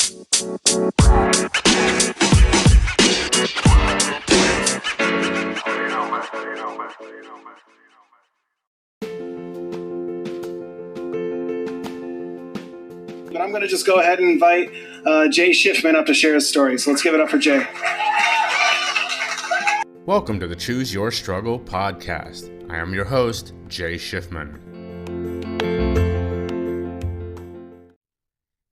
But I'm going to just go ahead and invite Jay Shifman up to share his story. So let's give it up for Jay. Welcome to the Choose Your Struggle podcast. I am your host, Jay Shifman.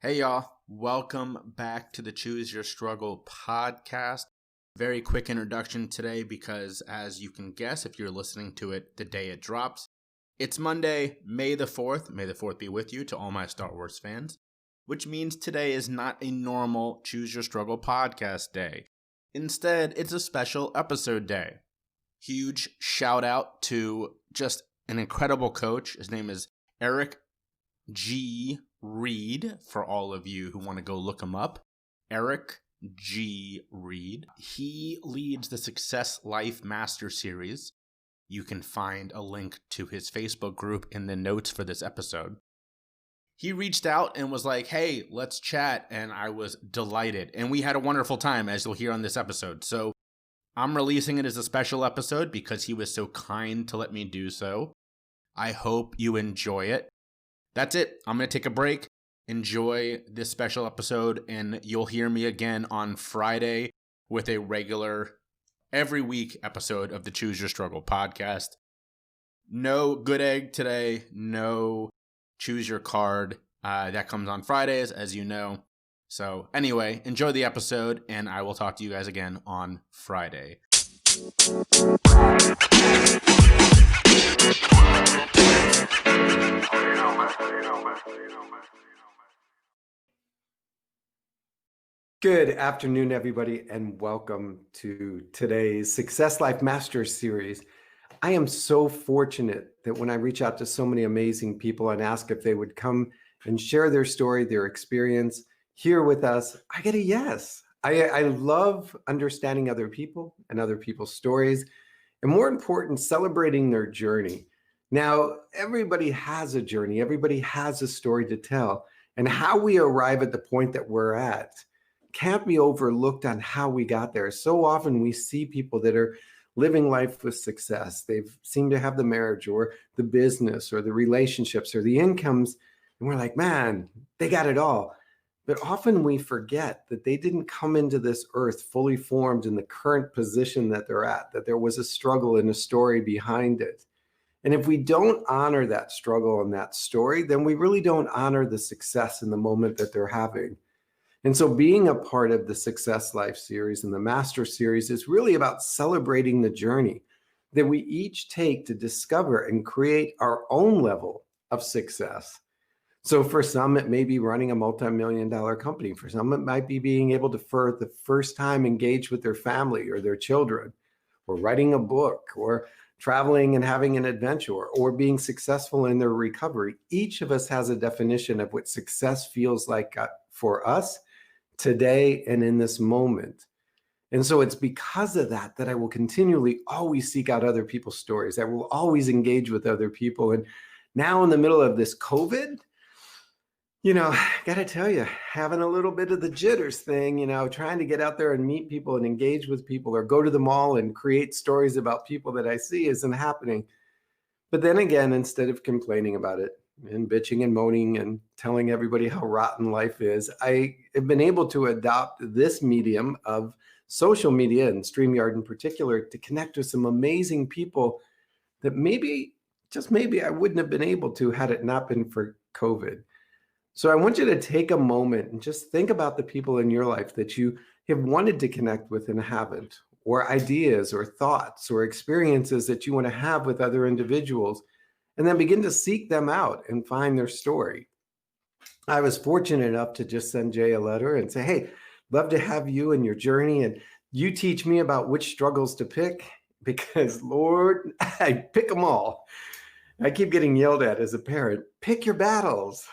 Hey y'all, welcome back to the Choose Your Struggle podcast. Very quick introduction today because, as you can guess if you're listening to it the day it drops, it's Monday, May the 4th. May the 4th be with you to all my Star Wars fans, which means today is not a normal Choose Your Struggle podcast day. Instead, it's a special episode day. Huge shout out to just an incredible coach. His name is Eric G. Reid, for all of you who want to go look him up. Eric G. Reid. He leads the Success Life Master Series. You can find a link to his Facebook group in the notes for this episode. He reached out and was like, hey, let's chat, and I was delighted. And we had a wonderful time, as you'll hear on this episode. So I'm releasing it as a special episode because he was so kind to let me do so. I hope you enjoy it. That's it. I'm going to take a break. Enjoy this special episode, and you'll hear me again on Friday with a regular, every week episode of the Choose Your Struggle podcast. No good egg today. No choose your card. That comes on Fridays, as you know. So anyway, enjoy the episode, and I will talk to you guys again on Friday. Good afternoon, everybody, and welcome to today's Success Life Masters series. I am so fortunate that when I reach out to so many amazing people and ask if they would come and share their story, their experience here with us, I get a yes. I love understanding other people and other people's stories, and more important, celebrating their journey. Now, everybody has a journey. Everybody has a story to tell, and how we arrive at the point that we're at can't be overlooked on how we got there. So often we see people that are living life with success. They've seemed to have the marriage or the business or the relationships or the incomes. And we're like, man, they got it all. But often we forget that they didn't come into this earth fully formed in the current position that they're at, that there was a struggle and a story behind it. And if we don't honor that struggle and that story, then we really don't honor the success in the moment that they're having. And so being a part of the Success Life series and the Master series is really about celebrating the journey that we each take to discover and create our own level of success. So for some, it may be running a multi-million-dollar company. For some, it might be being able to, for the first time, engage with their family or their children, or writing a book, or traveling and having an adventure, or being successful in their recovery. Each of us has a definition of what success feels like for us today and in this moment. And so it's because of that that I will continually always seek out other people's stories. I will always engage with other people. And now in the middle of this COVID, got to tell you, having a little bit of the jitters thing, trying to get out there and meet people and engage with people or go to the mall and create stories about people that I see isn't happening. But then again, instead of complaining about it and bitching and moaning and telling everybody how rotten life is, I have been able to adopt this medium of social media and StreamYard in particular to connect with some amazing people that maybe, just maybe, I wouldn't have been able to had it not been for COVID. So I want you to take a moment and just think about the people in your life that you have wanted to connect with and haven't, or ideas or thoughts or experiences that you want to have with other individuals, and then begin to seek them out and find their story. I was fortunate enough to just send Jay a letter and say, hey, love to have you and your journey, and you teach me about which struggles to pick, because Lord, I pick them all. I keep getting yelled at as a parent, pick your battles.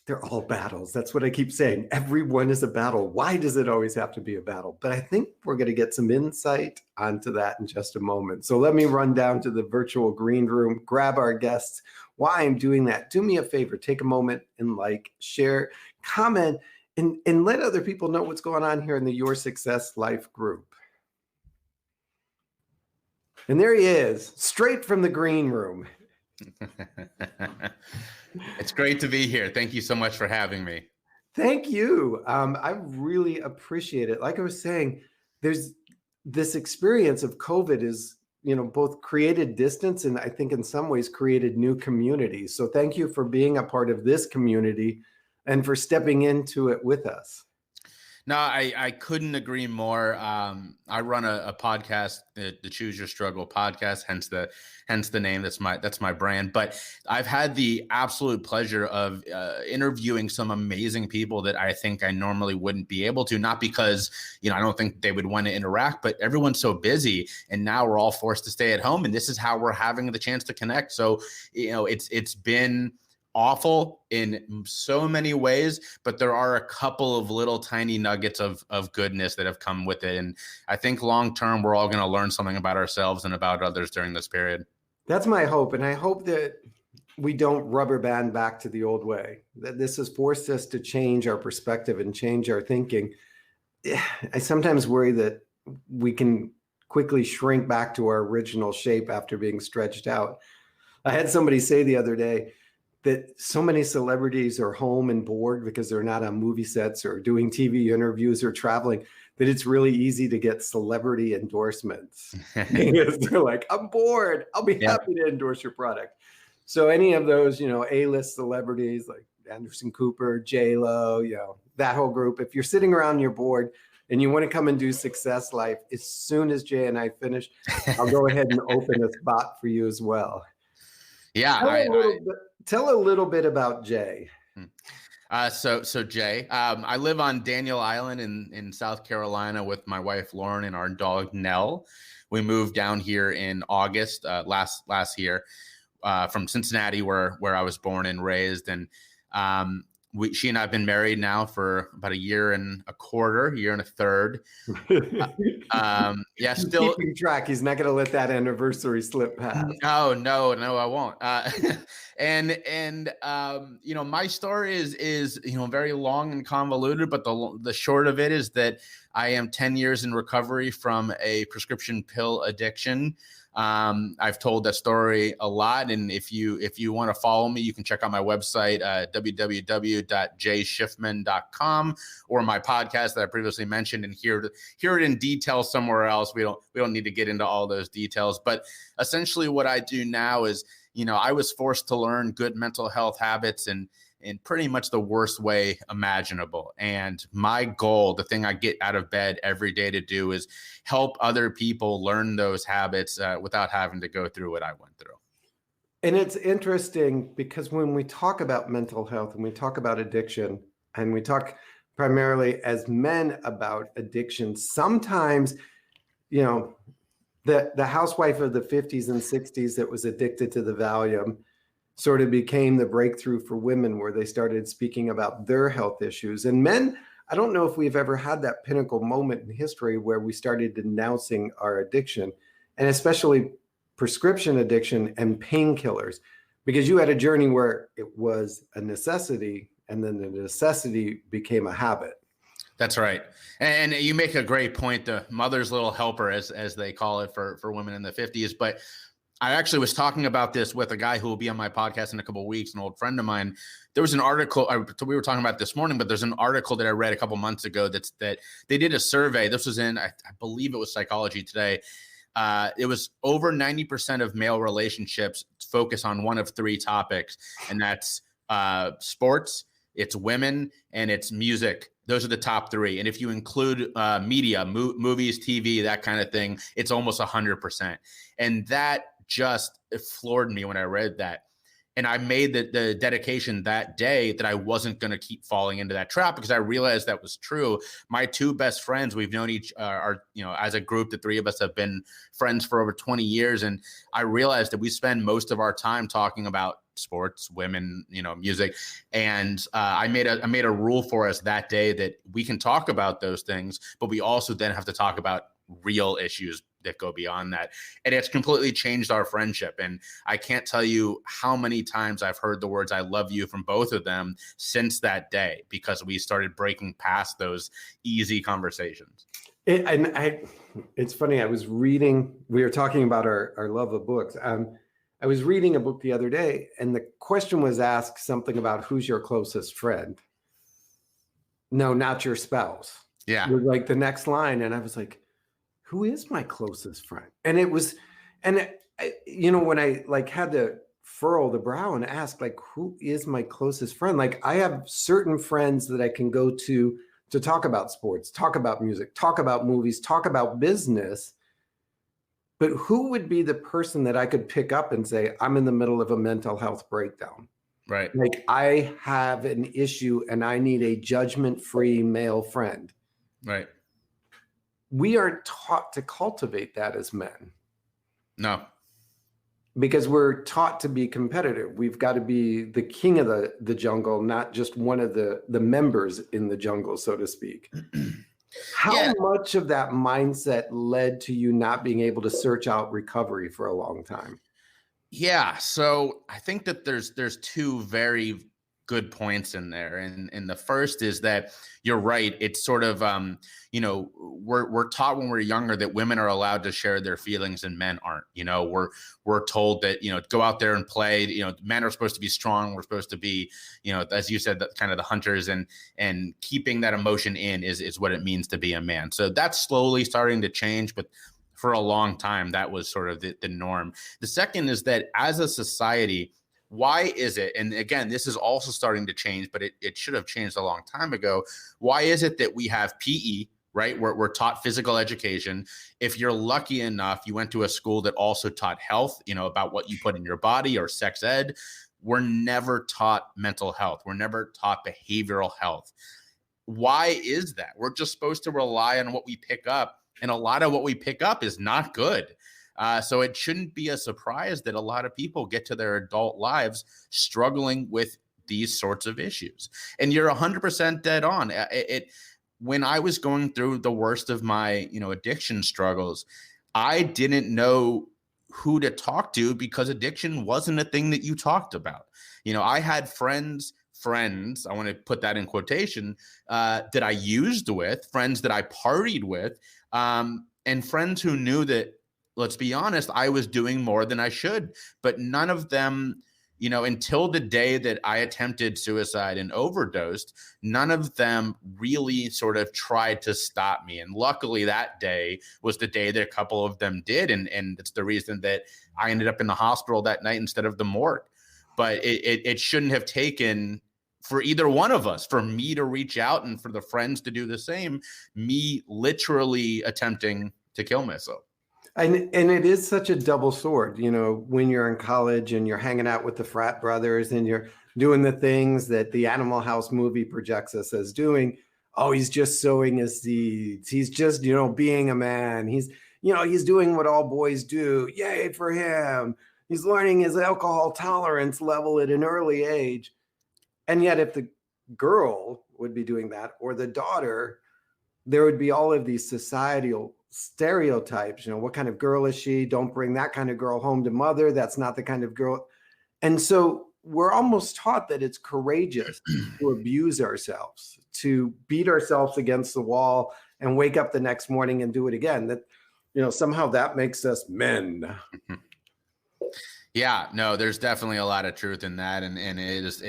They're all battles. That's what I keep saying. Everyone is a battle. Why does it always have to be a battle? But I think we're going to get some insight onto that in just a moment. So let me run down to the virtual green room, grab our guests. While I'm doing that, do me a favor, take a moment and share, comment, and let other people know what's going on here in the Your Success Life group. And there he is, straight from the green room. It's great to be here. Thank you so much for having me. Thank you. I really appreciate it. Like I was saying, there's this experience of COVID is, both created distance and I think in some ways created new communities. So thank you for being a part of this community and for stepping into it with us. No, I couldn't agree more. I run a podcast, the Choose Your Struggle podcast, hence the name. That's my brand. But I've had the absolute pleasure of interviewing some amazing people that I think I normally wouldn't be able to. Not because I don't think they would want to interact, but everyone's so busy, and now we're all forced to stay at home, and this is how we're having the chance to connect. So it's been awful in so many ways, but there are a couple of little tiny nuggets of goodness that have come with it. And I think long term, we're all going to learn something about ourselves and about others during this period. That's my hope. And I hope that we don't rubber band back to the old way, that this has forced us to change our perspective and change our thinking. I sometimes worry that we can quickly shrink back to our original shape after being stretched out. I had somebody say the other day that so many celebrities are home and bored because they're not on movie sets or doing TV interviews or traveling, that it's really easy to get celebrity endorsements. They're like, I'm bored. I'll be happy to endorse your product. So any of those, A-list celebrities like Anderson Cooper, J-Lo, that whole group, if you're sitting around, you're bored and you want to come and do Success Life, as soon as Jay and I finish, I'll go ahead and open a spot for you as well. Yeah. Tell a little bit about Jay. So Jay, I live on Daniel Island in South Carolina with my wife, Lauren, and our dog, Nell. We moved down here in August last year from Cincinnati, where I was born and raised. And she and I have been married now for about a year and a third. Still keeping track. He's not going to let that anniversary slip past. No, I won't. My story is very long and convoluted, but the short of it is that I am 10 years in recovery from a prescription pill addiction. I've told that story a lot, and if you want to follow me, you can check out my website, www.jshifman.com, or my podcast that I previously mentioned, and hear it in detail somewhere else. We don't need to get into all those details, but essentially what I do now is, I was forced to learn good mental health habits in pretty much the worst way imaginable. And my goal, the thing I get out of bed every day to do, is help other people learn those habits without having to go through what I went through. And it's interesting because when we talk about mental health and we talk about addiction, and we talk primarily as men about addiction, sometimes, the housewife of the 50s and 60s that was addicted to the Valium sort of became the breakthrough for women, where they started speaking about their health issues. And men, I don't know if we've ever had that pinnacle moment in history where we started denouncing our addiction, and especially prescription addiction and painkillers, because you had a journey where it was a necessity and then the necessity became a habit. That's right. And you make a great point, the mother's little helper, as they call it for women in the 50s. But I actually was talking about this with a guy who will be on my podcast in a couple of weeks, an old friend of mine. There was an article we were talking about this morning, but there's an article that I read a couple months ago that they did a survey. This was in, I believe it was Psychology Today. It was over 90% of male relationships focus on one of three topics, and that's sports, it's women, and it's music. Those are the top three. And if you include media, movies, TV, that kind of thing, it's almost 100%. And that just floored me when I read that. And I made the dedication that day that I wasn't going to keep falling into that trap, because I realized that was true. My two best friends, we've known as a group, the three of us have been friends for over 20 years. And I realized that we spend most of our time talking about sports, women, music. And I made a rule for us that day that we can talk about those things, but we also then have to talk about real issues, that go beyond that. And it's completely changed our friendship. And I can't tell you how many times I've heard the words "I love you" from both of them since that day, because we started breaking past those easy conversations. It's funny. I was reading, we were talking about our love of books. I was reading a book the other day, and the question was asked something about who's your closest friend. No, not your spouse. Yeah. Was like the next line. And I was like, who is my closest friend? And it was, when I like had to furrow the brow and ask, like, who is my closest friend? Like, I have certain friends that I can go to talk about sports, talk about music, talk about movies, talk about business. But who would be the person that I could pick up and say, I'm in the middle of a mental health breakdown? Right. Like, I have an issue and I need a judgment-free male friend. Right. We aren't taught to cultivate that as men. No. Because we're taught to be competitive. We've got to be the king of the jungle, not just one of the members in the jungle, so to speak. How much of that mindset led to you not being able to search out recovery for a long time? Yeah. So I think that there's two very good points in there. And the first is that you're right. It's sort of, we're taught when we're younger that women are allowed to share their feelings and men aren't. We're told that, go out there and play. Men are supposed to be strong. We're supposed to be, as you said, that kind of the hunters, and keeping that emotion in is what it means to be a man. So that's slowly starting to change, but for a long time, that was sort of the norm. The second is that as a society, why is it, and again, this is also starting to change, but it should have changed a long time ago. Why is it that we have PE, right? We're taught physical education. If you're lucky enough, you went to a school that also taught health, about what you put in your body, or sex ed. We're never taught mental health. We're never taught behavioral health. Why is that? We're just supposed to rely on what we pick up. And a lot of what we pick up is not good. So it shouldn't be a surprise that a lot of people get to their adult lives struggling with these sorts of issues. And you're 100% dead on. When I was going through the worst of my, addiction struggles, I didn't know who to talk to, because addiction wasn't a thing that you talked about. I had friends, I want to put that in quotation, that I used with, friends that I partied with, and friends who knew that, let's be honest, I was doing more than I should. But none of them, until the day that I attempted suicide and overdosed, none of them really sort of tried to stop me. And luckily that day was the day that a couple of them did. And it's the reason that I ended up in the hospital that night instead of the morgue. But it shouldn't have taken for either one of us, for me to reach out and for the friends to do the same, me literally attempting to kill myself. And it is such a double sword, when you're in college and you're hanging out with the frat brothers and you're doing the things that the Animal House movie projects us as doing. Oh, he's just sowing his seeds. He's just, being a man. He's doing what all boys do. Yay for him. He's learning his alcohol tolerance level at an early age. And yet if the girl would be doing that, or the daughter, there would be all of these societal stereotypes. What kind of girl is she? Don't bring that kind of girl home to mother. That's not the kind of girl. And so we're almost taught that it's courageous to abuse ourselves, to beat ourselves against the wall and wake up the next morning and do it again. That, somehow that makes us men. Yeah, no, there's definitely a lot of truth in that. And there's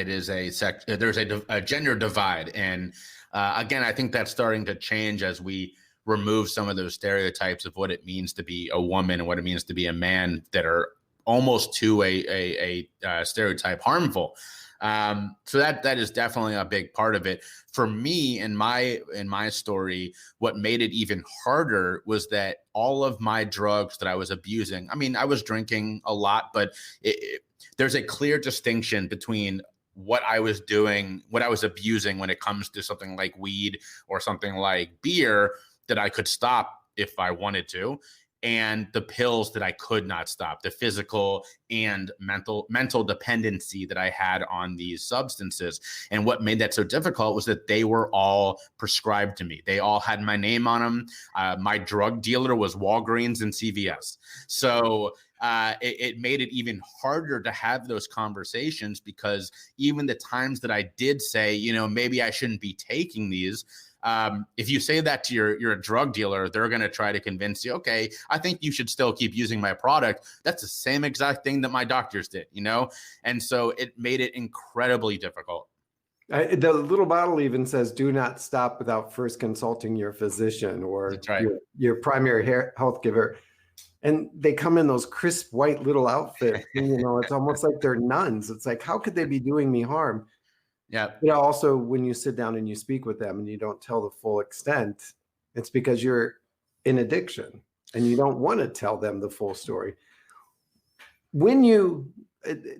a gender divide. And again, I think that's starting to change as we remove some of those stereotypes of what it means to be a woman and what it means to be a man that are almost to a stereotype harmful. So that is definitely a big part of it. For me, in my story, what made it even harder was that all of my drugs that I was abusing, I was drinking a lot, but there's a clear distinction between what I was doing, what I was abusing when it comes to something like weed or something like beer that I could stop if I wanted to, and the pills that I could not stop, the physical and mental dependency that I had on these substances. And what made that so difficult was that they were all prescribed to me. They all had my name on them. My drug dealer was Walgreens and CVS. So it made it even harder to have those conversations, because even the times that I did say, maybe I shouldn't be taking these, if you say that to your drug dealer, they're going to try to convince you, okay, I think you should still keep using my product. That's the same exact thing that my doctors did, And so it made it incredibly difficult. The little bottle even says, do not stop without first consulting your physician or right. your primary health giver. And they come in those crisp white little outfits. It's almost like they're nuns. It's like, how could they be doing me harm? Yeah. But also, when you sit down and you speak with them and you don't tell the full extent, it's because you're in addiction and you don't want to tell them the full story. When you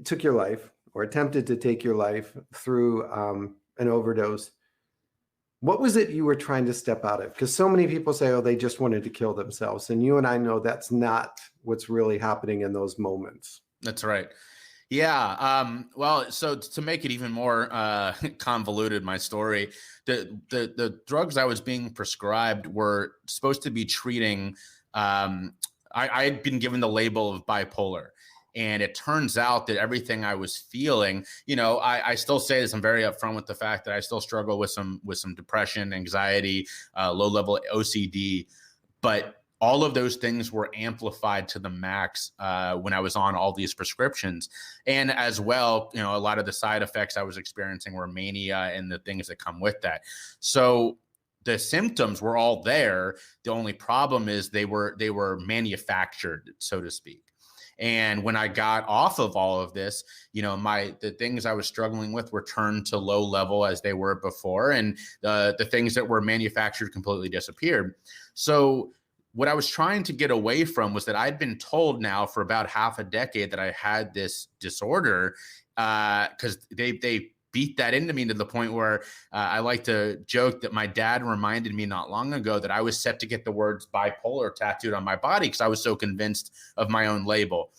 took your life or attempted to take your life through an overdose, what was it you were trying to step out of? Because so many people say, oh, they just wanted to kill themselves. And you and I know that's not what's really happening in those moments. That's right. Yeah. Well, so to make it even more convoluted, my story, the drugs I was being prescribed were supposed to be treating. I had been given the label of bipolar. And it turns out that everything I was feeling, I still say this, I'm very upfront with the fact that I still struggle with some depression, anxiety, low level OCD, but all of those things were amplified to the max when I was on all these prescriptions. And as well, a lot of the side effects I was experiencing were mania and the things that come with that. So the symptoms were all there. The only problem is they were manufactured, so to speak. And when I got off of all of this, the things I was struggling with returned to low level as they were before. And the things that were manufactured completely disappeared. So what I was trying to get away from was that I'd been told now for about half a decade that I had this disorder, because they beat that into me to the point where I like to joke that my dad reminded me not long ago that I was set to get the words bipolar tattooed on my body because I was so convinced of my own label.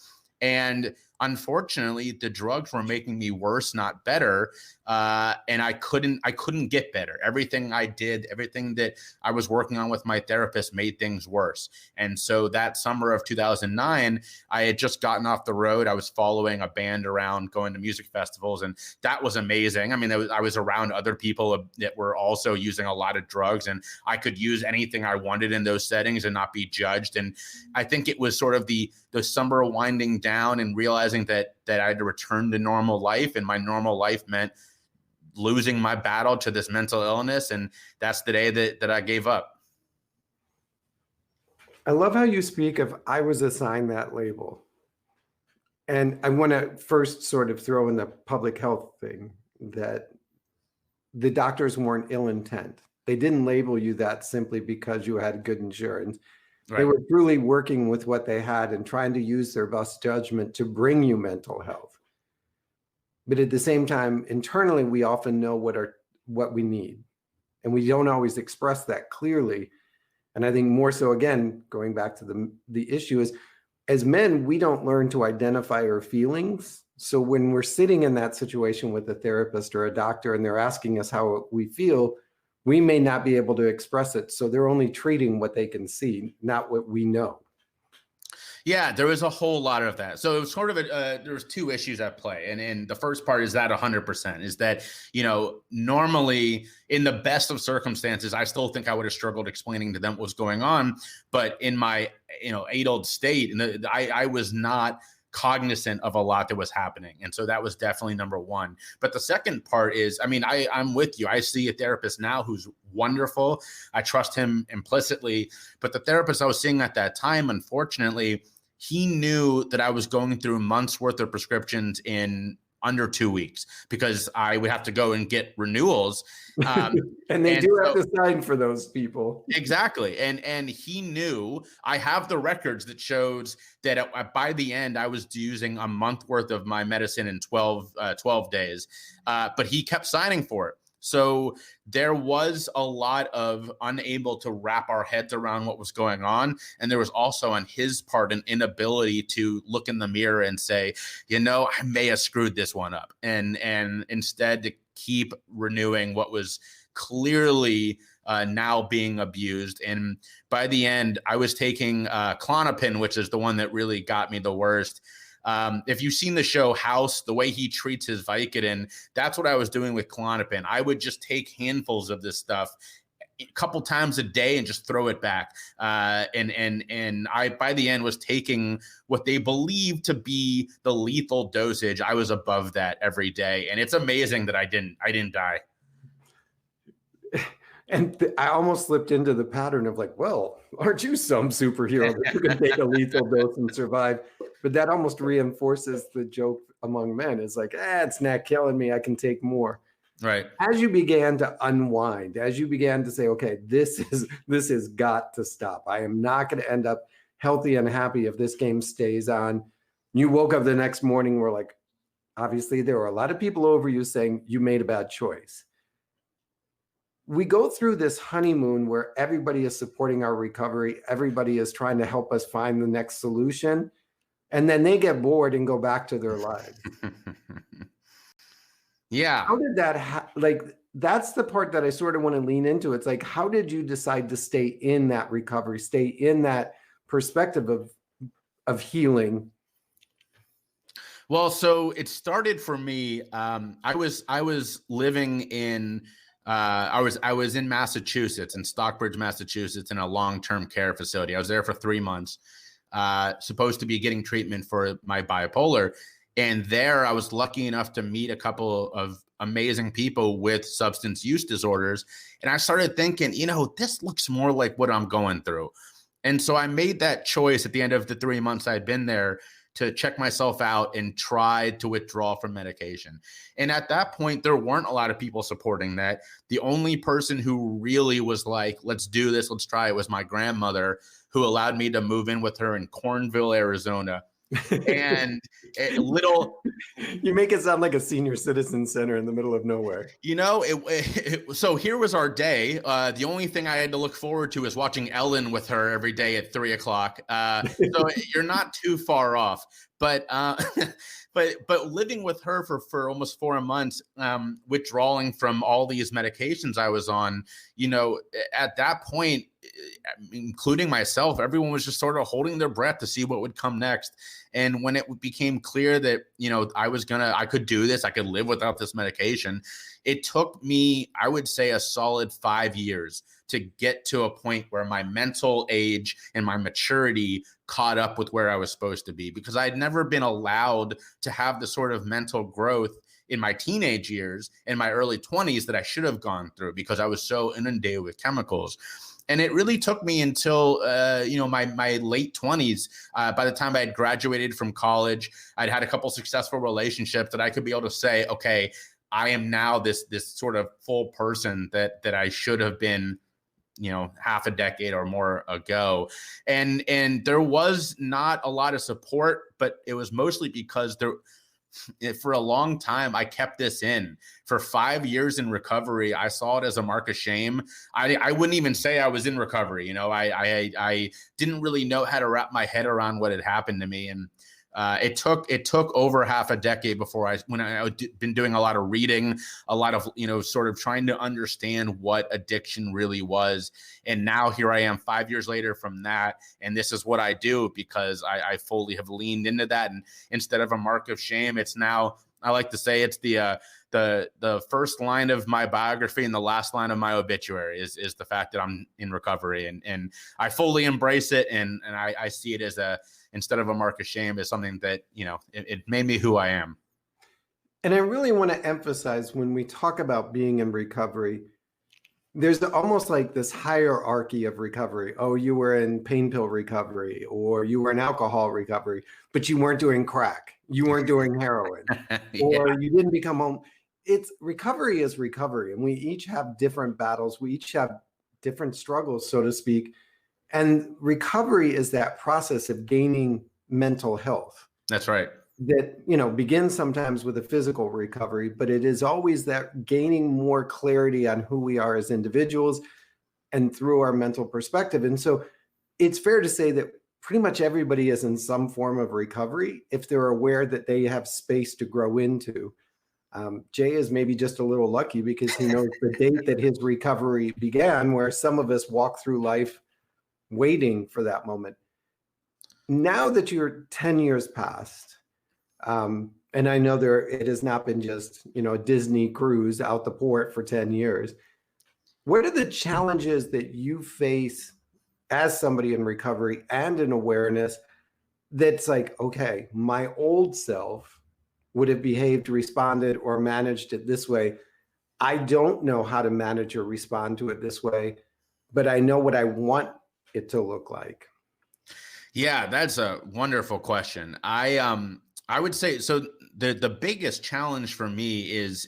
And unfortunately, the drugs were making me worse, not better. And I couldn't get better. Everything I did, everything that I was working on with my therapist made things worse. And so that summer of 2009, I had just gotten off the road. I was following a band around, going to music festivals, and that was amazing. I mean, I was around other people that were also using a lot of drugs, and I could use anything I wanted in those settings and not be judged. And I think it was sort of the summer winding down and realizing that I had to return to normal life, and my normal life meant losing my battle to this mental illness. And that's the day that I gave up. I love how you speak of, I was assigned that label. And I want to first sort of throw in the public health thing, that the doctors weren't ill intent. They didn't label you that simply because you had good insurance. Right. They were truly working with what they had and trying to use their best judgment to bring you mental health. But at the same time, internally, we often know what we need, and we don't always express that clearly. And I think more so, again, going back to the issue is, as men, we don't learn to identify our feelings. So when we're sitting in that situation with a therapist or a doctor and they're asking us how we feel, we may not be able to express it. So they're only treating what they can see, not what we know. Yeah, there was a whole lot of that. So it was sort of there was two issues at play. And the first part is that 100% is that, normally in the best of circumstances, I still think I would have struggled explaining to them what was going on. But in my, addled state, and I was not cognizant of a lot that was happening. And so that was definitely number one. But the second part is, I'm with you. I see a therapist now who's wonderful. I trust him implicitly. But the therapist I was seeing at that time, unfortunately, he knew that I was going through months worth of prescriptions in under 2 weeks because I would have to go and get renewals. And they have to sign for those people. Exactly. And he knew. I have the records that shows that by the end, I was using a month worth of my medicine in 12 days. But he kept signing for it. So there was a lot of unable to wrap our heads around what was going on. And there was also on his part an inability to look in the mirror and say, I may have screwed this one up. And instead to keep renewing what was clearly now being abused. And by the end, I was taking Klonopin, which is the one that really got me the worst. If you've seen the show House, the way he treats his Vicodin, that's what I was doing with Klonopin. I would just take handfuls of this stuff a couple times a day and just throw it back. And I, by the end, was taking what they believed to be the lethal dosage. I was above that every day. And it's amazing that I didn't die. And I almost slipped into the pattern of like, well, aren't you some superhero that you can take a lethal dose and survive? But that almost reinforces the joke among men. It's like, it's not killing me. I can take more. Right. As you began to unwind, as you began to say, okay, this has got to stop. I am not going to end up healthy and happy if this game stays on. You woke up the next morning, we're like, obviously there were a lot of people over you saying you made a bad choice. We go through this honeymoon where everybody is supporting our recovery. Everybody is trying to help us find the next solution. And then they get bored and go back to their lives. Yeah. How did that, that's the part that I sort of want to lean into. It's like, how did you decide to stay in that recovery, stay in that perspective of healing? Well, so it started for me. I was living in, I was in Massachusetts, in Stockbridge, Massachusetts, in a long-term care facility. I was there for 3 months, supposed to be getting treatment for my bipolar. And there I was lucky enough to meet a couple of amazing people with substance use disorders. And I started thinking, this looks more like what I'm going through. And so I made that choice at the end of the 3 months I'd been there to check myself out and try to withdraw from medication. And at that point, there weren't a lot of people supporting that. The only person who really was like, let's do this, let's try it, was my grandmother, who allowed me to move in with her in Cornville, Arizona. And you make it sound like a senior citizen center in the middle of nowhere. So here was our day. The only thing I had to look forward to is watching Ellen with her every day at 3:00. So you're not too far off, but living with her for almost 4 months, withdrawing from all these medications I was on, at that point, including myself, everyone was just sort of holding their breath to see what would come next. And when it became clear that, I could do this, I could live without this medication, it took me, I would say, a solid 5 years to get to a point where my mental age and my maturity caught up with where I was supposed to be, because I'd never been allowed to have the sort of mental growth in my teenage years and my early 20s that I should have gone through, because I was so inundated with chemicals. And it really took me until, my late 20s. By the time I had graduated from college, I'd had a couple successful relationships that I could be able to say, okay, I am now this sort of full person that I should have been, half a decade or more ago. And there was not a lot of support, but it was mostly because for a long time, I kept this in. For 5 years in recovery, I saw it as a mark of shame. I wouldn't even say I was in recovery. I didn't really know how to wrap my head around what had happened to me. And it took over half a decade before when I'd been doing a lot of reading, a lot of, sort of trying to understand what addiction really was. And now here I am 5 years later from that. And this is what I do, because I fully have leaned into that. And instead of a mark of shame, it's now, I like to say, it's the first line of my biography and the last line of my obituary is the fact that I'm in recovery, and I fully embrace it. And I see it as instead of a mark of shame, as something that, it made me who I am. And I really want to emphasize, when we talk about being in recovery, there's almost like this hierarchy of recovery. Oh, you were in pain pill recovery, or you were in alcohol recovery, but you weren't doing crack. You weren't doing heroin, or you didn't become home. Recovery is recovery. And we each have different battles. We each have different struggles, so to speak. And recovery is that process of gaining mental health. That's right. that, begins sometimes with a physical recovery, but it is always that gaining more clarity on who we are as individuals and through our mental perspective. And so it's fair to say that pretty much everybody is in some form of recovery if they're aware that they have space to grow into. Jay is maybe just a little lucky because he knows the date that his recovery began, where some of us walk through life waiting for that moment. Now that you're 10 years past, and I know it has not been just, a Disney cruise out the port for 10 years. What are the challenges that you face as somebody in recovery and in awareness that's like, okay, my old self would have behaved, responded, or managed it this way. I don't know how to manage or respond to it this way, but I know what I want it to look like. Yeah, that's a wonderful question. I would say so. The biggest challenge for me is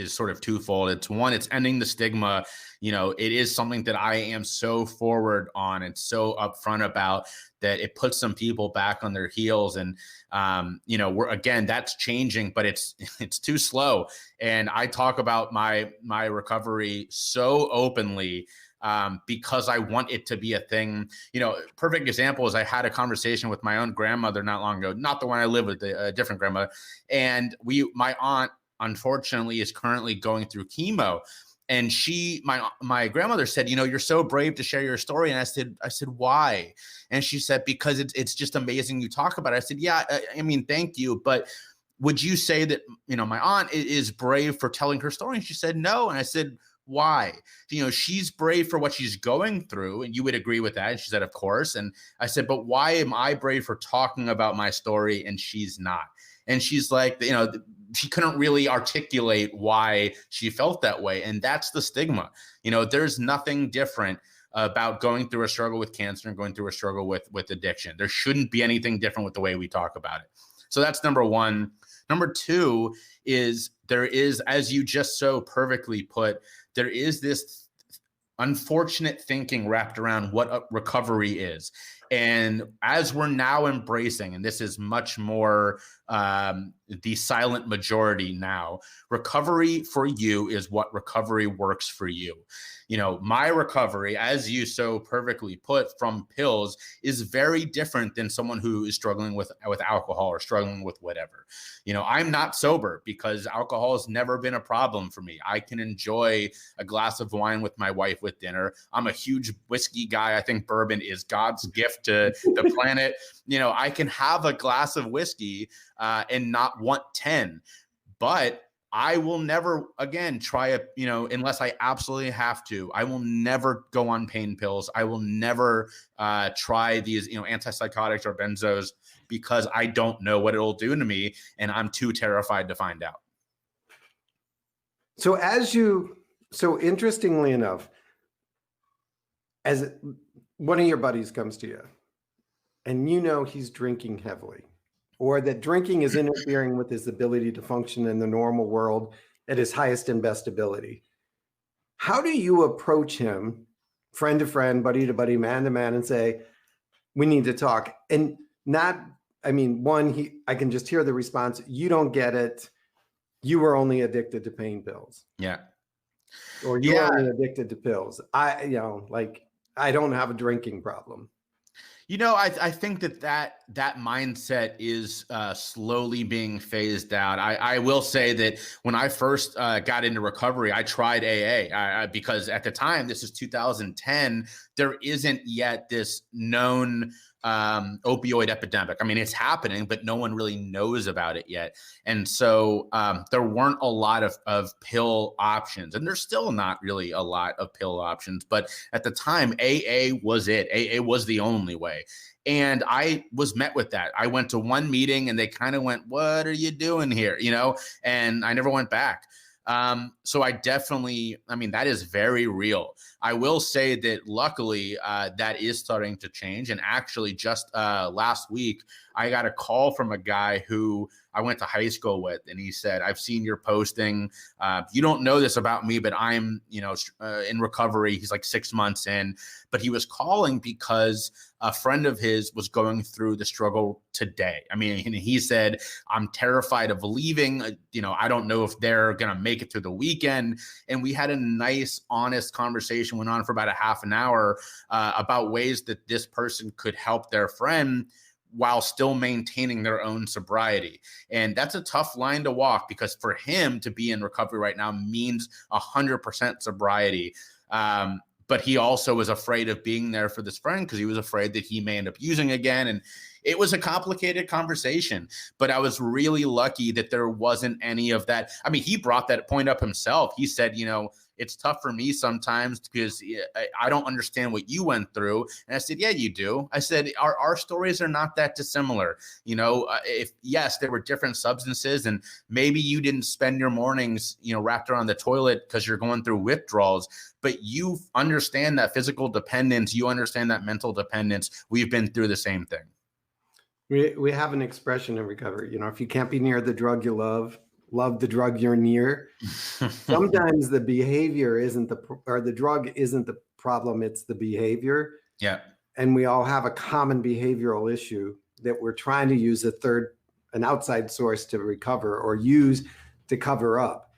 sort of twofold. It's one, it's ending the stigma. It is something that I am so forward on and so upfront about that it puts some people back on their heels. And that's changing, but it's too slow. And I talk about my recovery so openly because I want it to be a thing. Perfect example is I had a conversation with my own grandmother not long ago, not the one I live with, a different grandmother. And my aunt, unfortunately, is currently going through chemo. And my grandmother said, you're so brave to share your story. And I said, why? And she said, because it's just amazing you talk about it. I said, yeah, I mean, thank you. But would you say that, my aunt is brave for telling her story? And she said, no. And I said, why? She's brave for what she's going through. And you would agree with that. And she said, of course. And I said, but why am I brave for talking about my story and she's not? And she's like, she couldn't really articulate why she felt that way. And that's the stigma. There's nothing different about going through a struggle with cancer and going through a struggle with addiction. There shouldn't be anything different with the way we talk about it. So that's number one. Number two is there is, as you just so perfectly put, there is this unfortunate thinking wrapped around what a recovery is. And as we're now embracing, and this is much more the silent majority now, recovery for you is what recovery works for you. My recovery, as you so perfectly put, from pills is very different than someone who is struggling with alcohol or struggling with whatever. I'm not sober because alcohol has never been a problem for me. I can enjoy a glass of wine with my wife with dinner. I'm a huge whiskey guy. I think bourbon is God's gift to the planet. I can have a glass of whiskey and not want 10, but I will never again try unless I absolutely have to. I will never go on pain pills. I will never try these, antipsychotics or benzos because I don't know what it'll do to me. And I'm too terrified to find out. So interestingly enough, as one of your buddies comes to you and he's drinking heavily, or that drinking is interfering with his ability to function in the normal world at his highest and best ability, how do you approach him, friend to friend, buddy to buddy, man to man, and say, we need to talk? And I can just hear the response, you don't get it. You were only addicted to pain pills. Yeah. Or you're only addicted to pills. I don't have a drinking problem. I think that mindset is slowly being phased out. I will say that when I first got into recovery, I tried AA because at the time, this is 2010, there isn't yet this known opioid epidemic. I mean, it's happening, but no one really knows about it yet. And so there weren't a lot of pill options, and there's still not really a lot of pill options. But at the time, AA was it. AA was the only way. And I was met with that. I went to one meeting and they kind of went, what are you doing here? And I never went back. So I definitely, that is very real. I will say that luckily that is starting to change. And actually just last week, I got a call from a guy who I went to high school with, and he said, I've seen your posting. You don't know this about me, but I'm, in recovery. He's like 6 months in, but he was calling because a friend of his was going through the struggle today. I mean, he said, I'm terrified of leaving. I don't know if they're going to make it through the weekend. And we had a nice, honest conversation, went on for about a half an hour about ways that this person could help their friend while still maintaining their own sobriety. And that's a tough line to walk, because for him to be in recovery right now means 100% sobriety. But he also was afraid of being there for this friend because he was afraid that he may end up using again. And it was a complicated conversation, but I was really lucky that there wasn't any of that. I mean, he brought that point up himself. He said, it's tough for me sometimes because I don't understand what you went through. And I said, yeah, you do. I said, our stories are not that dissimilar. If yes, there were different substances, and maybe you didn't spend your mornings, wrapped around the toilet because you're going through withdrawals, but you understand that physical dependence. You understand that mental dependence. We've been through the same thing. We have an expression in recovery, if you can't be near the drug you love the drug you're near. Sometimes the behavior the drug isn't the problem, it's the behavior. Yeah. And we all have a common behavioral issue that we're trying to use an outside source to recover or use to cover up.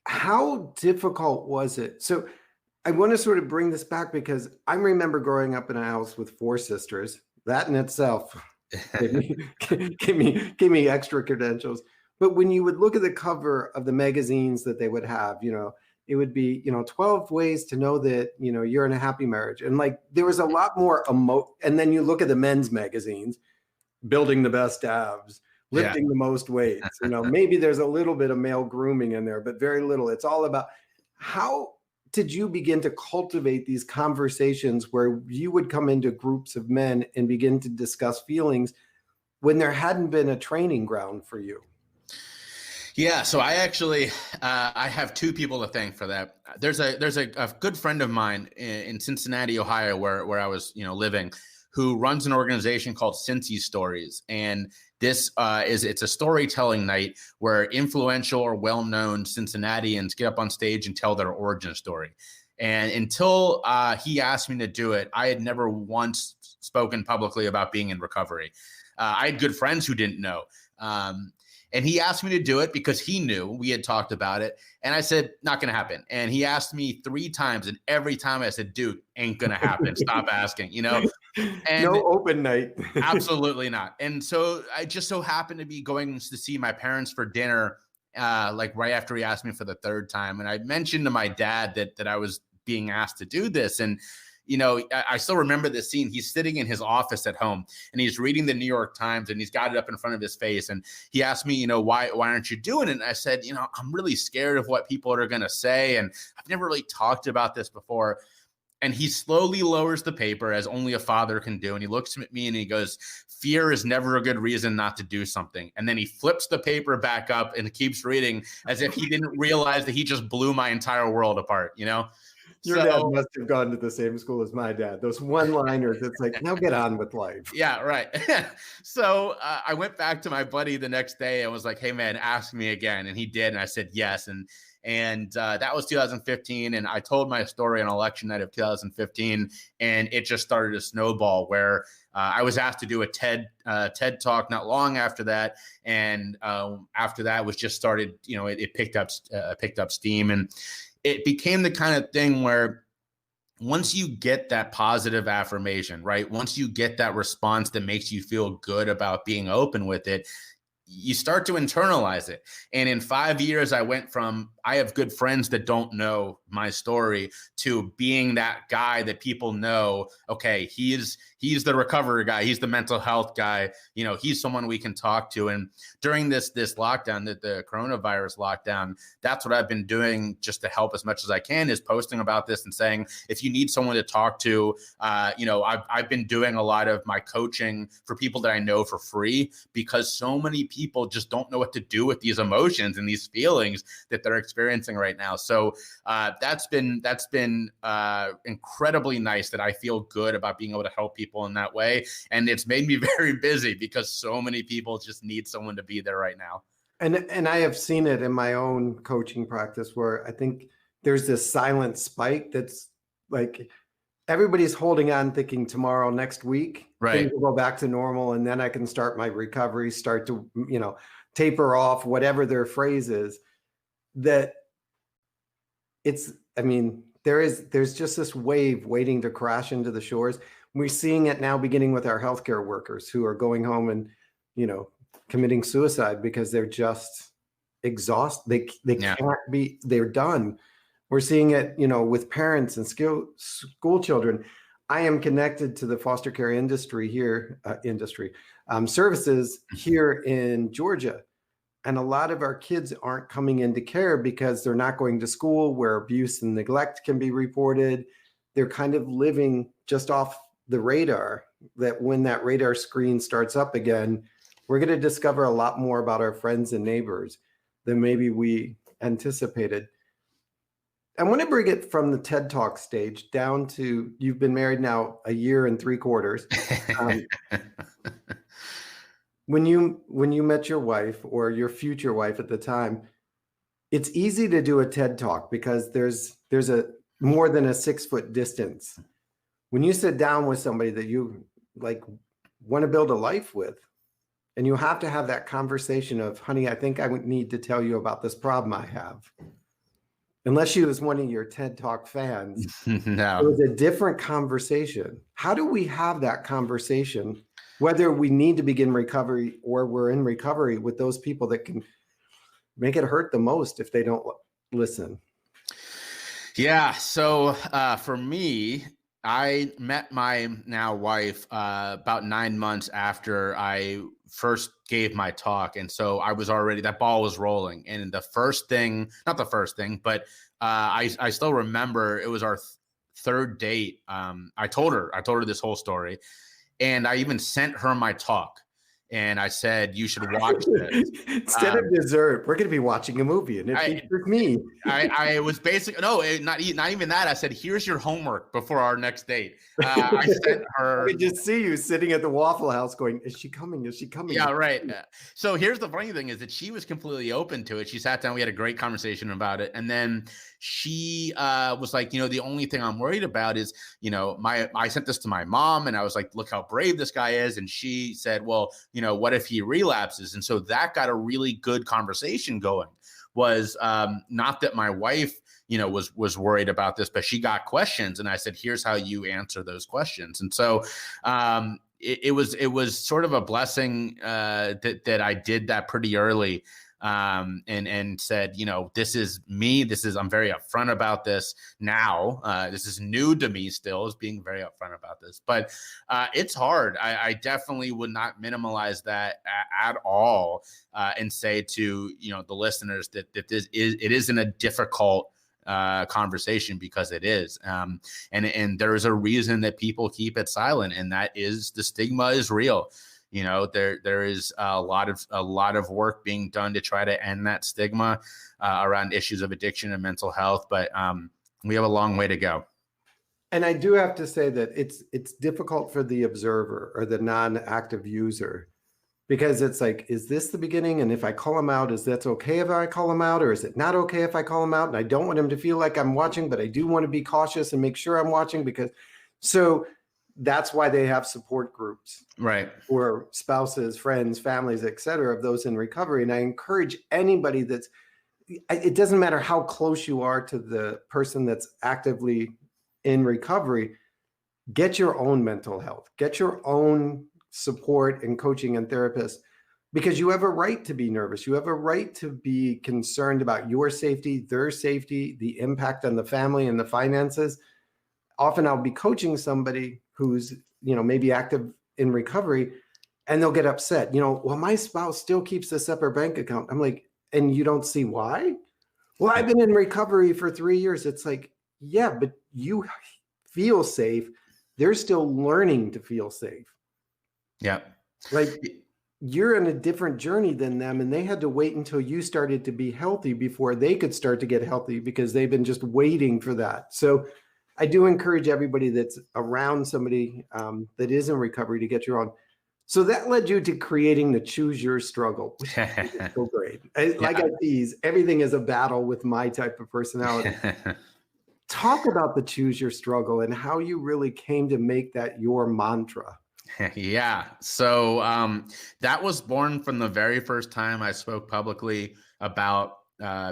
How difficult was it? So I want to sort of bring this back, because I remember growing up in a house with 4 sisters. That in itself gave me extra credentials. But when you would look at the cover of the magazines that they would have, it would be, 12 ways to know that, you're in a happy marriage. And like, there was a lot more and then you look at the men's magazines, building the best abs, lifting the most weights, maybe there's a little bit of male grooming in there, but very little. It's all about how did you begin to cultivate these conversations where you would come into groups of men and begin to discuss feelings when there hadn't been a training ground for you? Yeah, so I actually I have 2 people to thank for that. There's a good friend of mine in Cincinnati, Ohio, where I was living, who runs an organization called Cincy Stories, and this it's a storytelling night where influential or well-known Cincinnatians get up on stage and tell their origin story. And until he asked me to do it, I had never once spoken publicly about being in recovery. I had good friends who didn't know. And he asked me to do it because he knew we had talked about it. And I said, not going to happen. And he asked me 3 times. And every time I said, dude, ain't going to happen. Stop asking, And no open night. Absolutely not. And so I just so happened to be going to see my parents for dinner, like right after he asked me for the 3rd time. And I mentioned to my dad that I was being asked to do this. And I still remember this scene. He's sitting in his office at home and he's reading the New York Times and he's got it up in front of his face. And he asked me, why aren't you doing it? And I said, I'm really scared of what people are going to say. And I've never really talked about this before. And he slowly lowers the paper, as only a father can do. And he looks at me and he goes, fear is never a good reason not to do something. And then he flips the paper back up and keeps reading as if he didn't realize that he just blew my entire world apart, Your dad must have gone to the same school as my dad. Those one-liners, it's like, now get on with life. Yeah, right. So I went back to my buddy the next day and was like, hey, man, ask me again. And he did. And I said, yes. And that was 2015. And I told my story on election night of 2015. And it just started to snowball where I was asked to do a TED talk not long after that. And after that was just started, it picked up steam. And it became the kind of thing where once you get that positive affirmation, right? Once you get that response that makes you feel good about being open with it, you start to internalize it. And in 5 years, I went from, I have good friends that don't know my story, to being that guy that people know, okay, he's the recovery guy. He's the mental health guy. He's someone we can talk to. And during this lockdown, the coronavirus lockdown, that's what I've been doing just to help as much as I can, is posting about this and saying, if you need someone to talk to, I've been doing a lot of my coaching for people that I know for free, because so many people just don't know what to do with these emotions and these feelings that they're experiencing right now. So that's been incredibly nice that I feel good about being able to help people in that way. And it's made me very busy because so many people just need someone to be there right now. And I have seen it in my own coaching practice where I think there's this silent spike that's like everybody's holding on thinking tomorrow, next week, things will go back to normal. And then I can start my recovery, start to, taper off, whatever their phrase is. That it's, there's just this wave waiting to crash into the shores. We're seeing it now beginning with our healthcare workers who are going home and, committing suicide because they're just exhausted. They can't be, they're done. We're seeing it, with parents and school children. I am connected to the foster care industry here, services here in Georgia. And a lot of our kids aren't coming into care because they're not going to school where abuse and neglect can be reported. They're kind of living just off the radar, that when that radar screen starts up again, we're going to discover a lot more about our friends and neighbors than maybe we anticipated. I want to bring it from the TED Talk stage down to, you've been married now 1 year and 3/4. When you met your wife or your future wife at the time, it's easy to do a TED Talk because there's a more than a 6-foot distance. When you sit down with somebody that you want to build a life with, and you have to have that conversation of, honey, I think I would need to tell you about this problem I have. Unless she was one of your TED Talk fans, No. It was a different conversation. How do we have that conversation, whether we need to begin recovery or we're in recovery, with those people that can make it hurt the most if they don't listen? Yeah. So for me, I met my now wife about 9 months after I first gave my talk. And so I was already, that ball was rolling. And the first thing, not the first thing, but I still remember it was our third date. I told her this whole story, and I even sent her my talk. And I said, you should watch this. Instead of dessert, we're going to be watching a movie, and it features me. I was basically, not even that. I said, here's your homework before our next date. I sent her. I could just see you sitting at the Waffle House going, is she coming? Is she coming? Yeah, right. So here's the funny thing is that she was completely open to it. She sat down. We had a great conversation about it. And then she was like, the only thing I'm worried about is, I sent this to my mom, and I was like, look how brave this guy is. And she said, well, what if he relapses? And so that got a really good conversation going. Was not that my wife, was worried about this, but she got questions, and I said, here's how you answer those questions. And so it was sort of a blessing that I did that pretty early. And said, this is me. I'm very upfront about this now. This is new to me still, is being very upfront about this, but it's hard. I definitely would not minimize that at all, and say to, the listeners that it isn't a difficult conversation, because it is. And there is a reason that people keep it silent, and that is the stigma is real. There is a lot of work being done to try to end that stigma around issues of addiction and mental health, but we have a long way to go. And I do have to say that it's difficult for the observer or the non-active user, because it's like, is this the beginning? And if I call him out, is that okay if I call him out, or is it not okay if I call him out? And I don't want him to feel like I'm watching, but I do want to be cautious and make sure I'm watching, so that's why they have support groups, right? For spouses, friends, families, et cetera, of those in recovery. And I encourage anybody it doesn't matter how close you are to the person that's actively in recovery, get your own mental health, get your own support and coaching and therapists, because you have a right to be nervous. You have a right to be concerned about your safety, their safety, the impact on the family and the finances. Often I'll be coaching somebody who's, maybe active in recovery, and they'll get upset. Well, my spouse still keeps a separate bank account. I'm like, and you don't see why? Well, I've been in recovery for 3 years. It's like, yeah, but you feel safe. They're still learning to feel safe. Yeah. you're in a different journey than them, and they had to wait until you started to be healthy before they could start to get healthy because they've been just waiting for that. So I do encourage everybody that's around somebody that is in recovery to get your own. So that led you to creating the Choose Your Struggle, which I think is so great. Like I tease, everything is a battle with my type of personality. Talk about the Choose Your Struggle and how you really came to make that your mantra. Yeah. So that was born from the very first time I spoke publicly about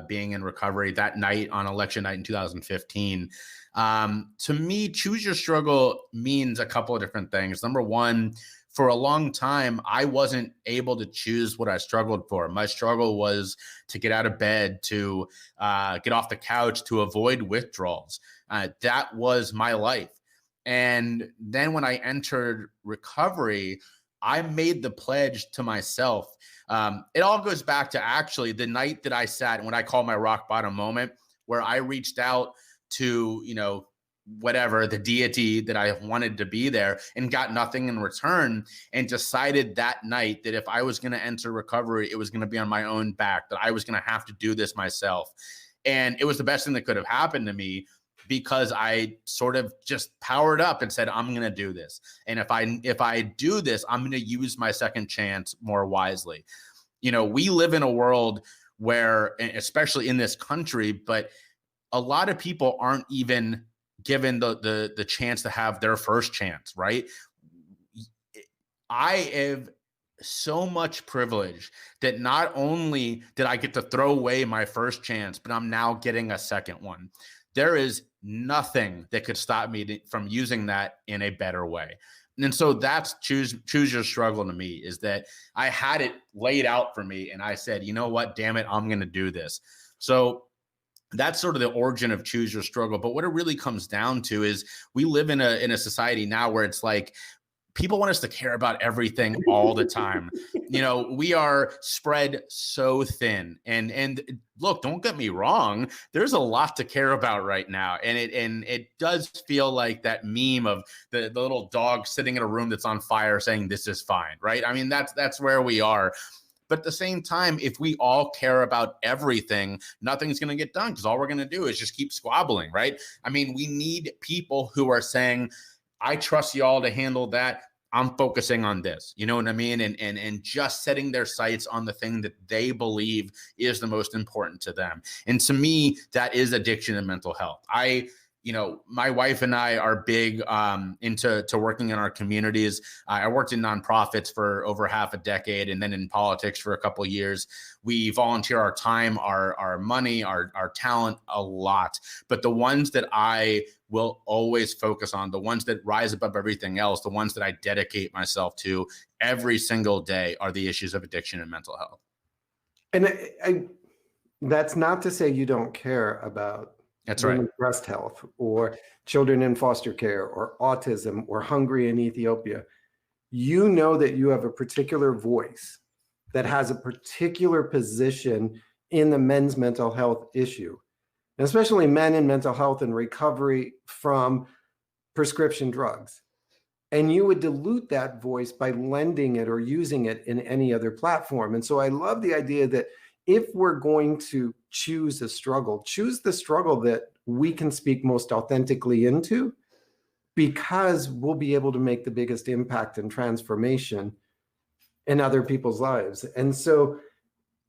being in recovery that night on election night in 2015. To me, Choose Your Struggle means a couple of different things. Number one, for a long time, I wasn't able to choose what I struggled for. My struggle was to get out of bed, to get off the couch, to avoid withdrawals. That was my life. And then when I entered recovery, I made the pledge to myself. It all goes back to actually the night that I sat, what I call my rock bottom moment, where I reached out to, whatever, the deity that I wanted to be there, and got nothing in return, and decided that night that if I was going to enter recovery, it was going to be on my own back, that I was going to have to do this myself. And it was the best thing that could have happened to me, because I sort of just powered up and said, I'm going to do this. And if I do this, I'm going to use my second chance more wisely. We live in a world where, especially in this country, but a lot of people aren't even given the chance to have their first chance, right? I have so much privilege that not only did I get to throw away my first chance, but I'm now getting a second one. There is nothing that could stop me from using that in a better way. And so that's choose your struggle to me, is that I had it laid out for me and I said, you know what, damn it, I'm going to do this. So that's sort of the origin of Choose Your Struggle. But what it really comes down to is we live in a society now where it's like, people want us to care about everything all the time. We are spread so thin. And look, don't get me wrong, there's a lot to care about right now. And it does feel like that meme of the little dog sitting in a room that's on fire saying this is fine, right? I mean, that's where we are. But at the same time, if we all care about everything, nothing's going to get done, because all we're going to do is just keep squabbling, right? I mean, we need people who are saying, I trust y'all to handle that. I'm focusing on this, you know what I mean? And just setting their sights on the thing that they believe is the most important to them. And to me, that is addiction and mental health. My wife and I are big into working in our communities. I worked in nonprofits for over half a decade, and then in politics for a couple of years. We volunteer our time, our money, our talent a lot. But the ones that I will always focus on, the ones that rise above everything else, the ones that I dedicate myself to every single day, are the issues of addiction and mental health. And that's not to say you don't care about breast health, or children in foster care, or autism, or Hungry in Ethiopia. You know that you have a particular voice that has a particular position in the men's mental health issue, and especially men in mental health and recovery from prescription drugs. And you would dilute that voice by lending it or using it in any other platform. And so I love the idea that if we're going to choose the struggle that we can speak most authentically into, because we'll be able to make the biggest impact and transformation in other people's lives. And so,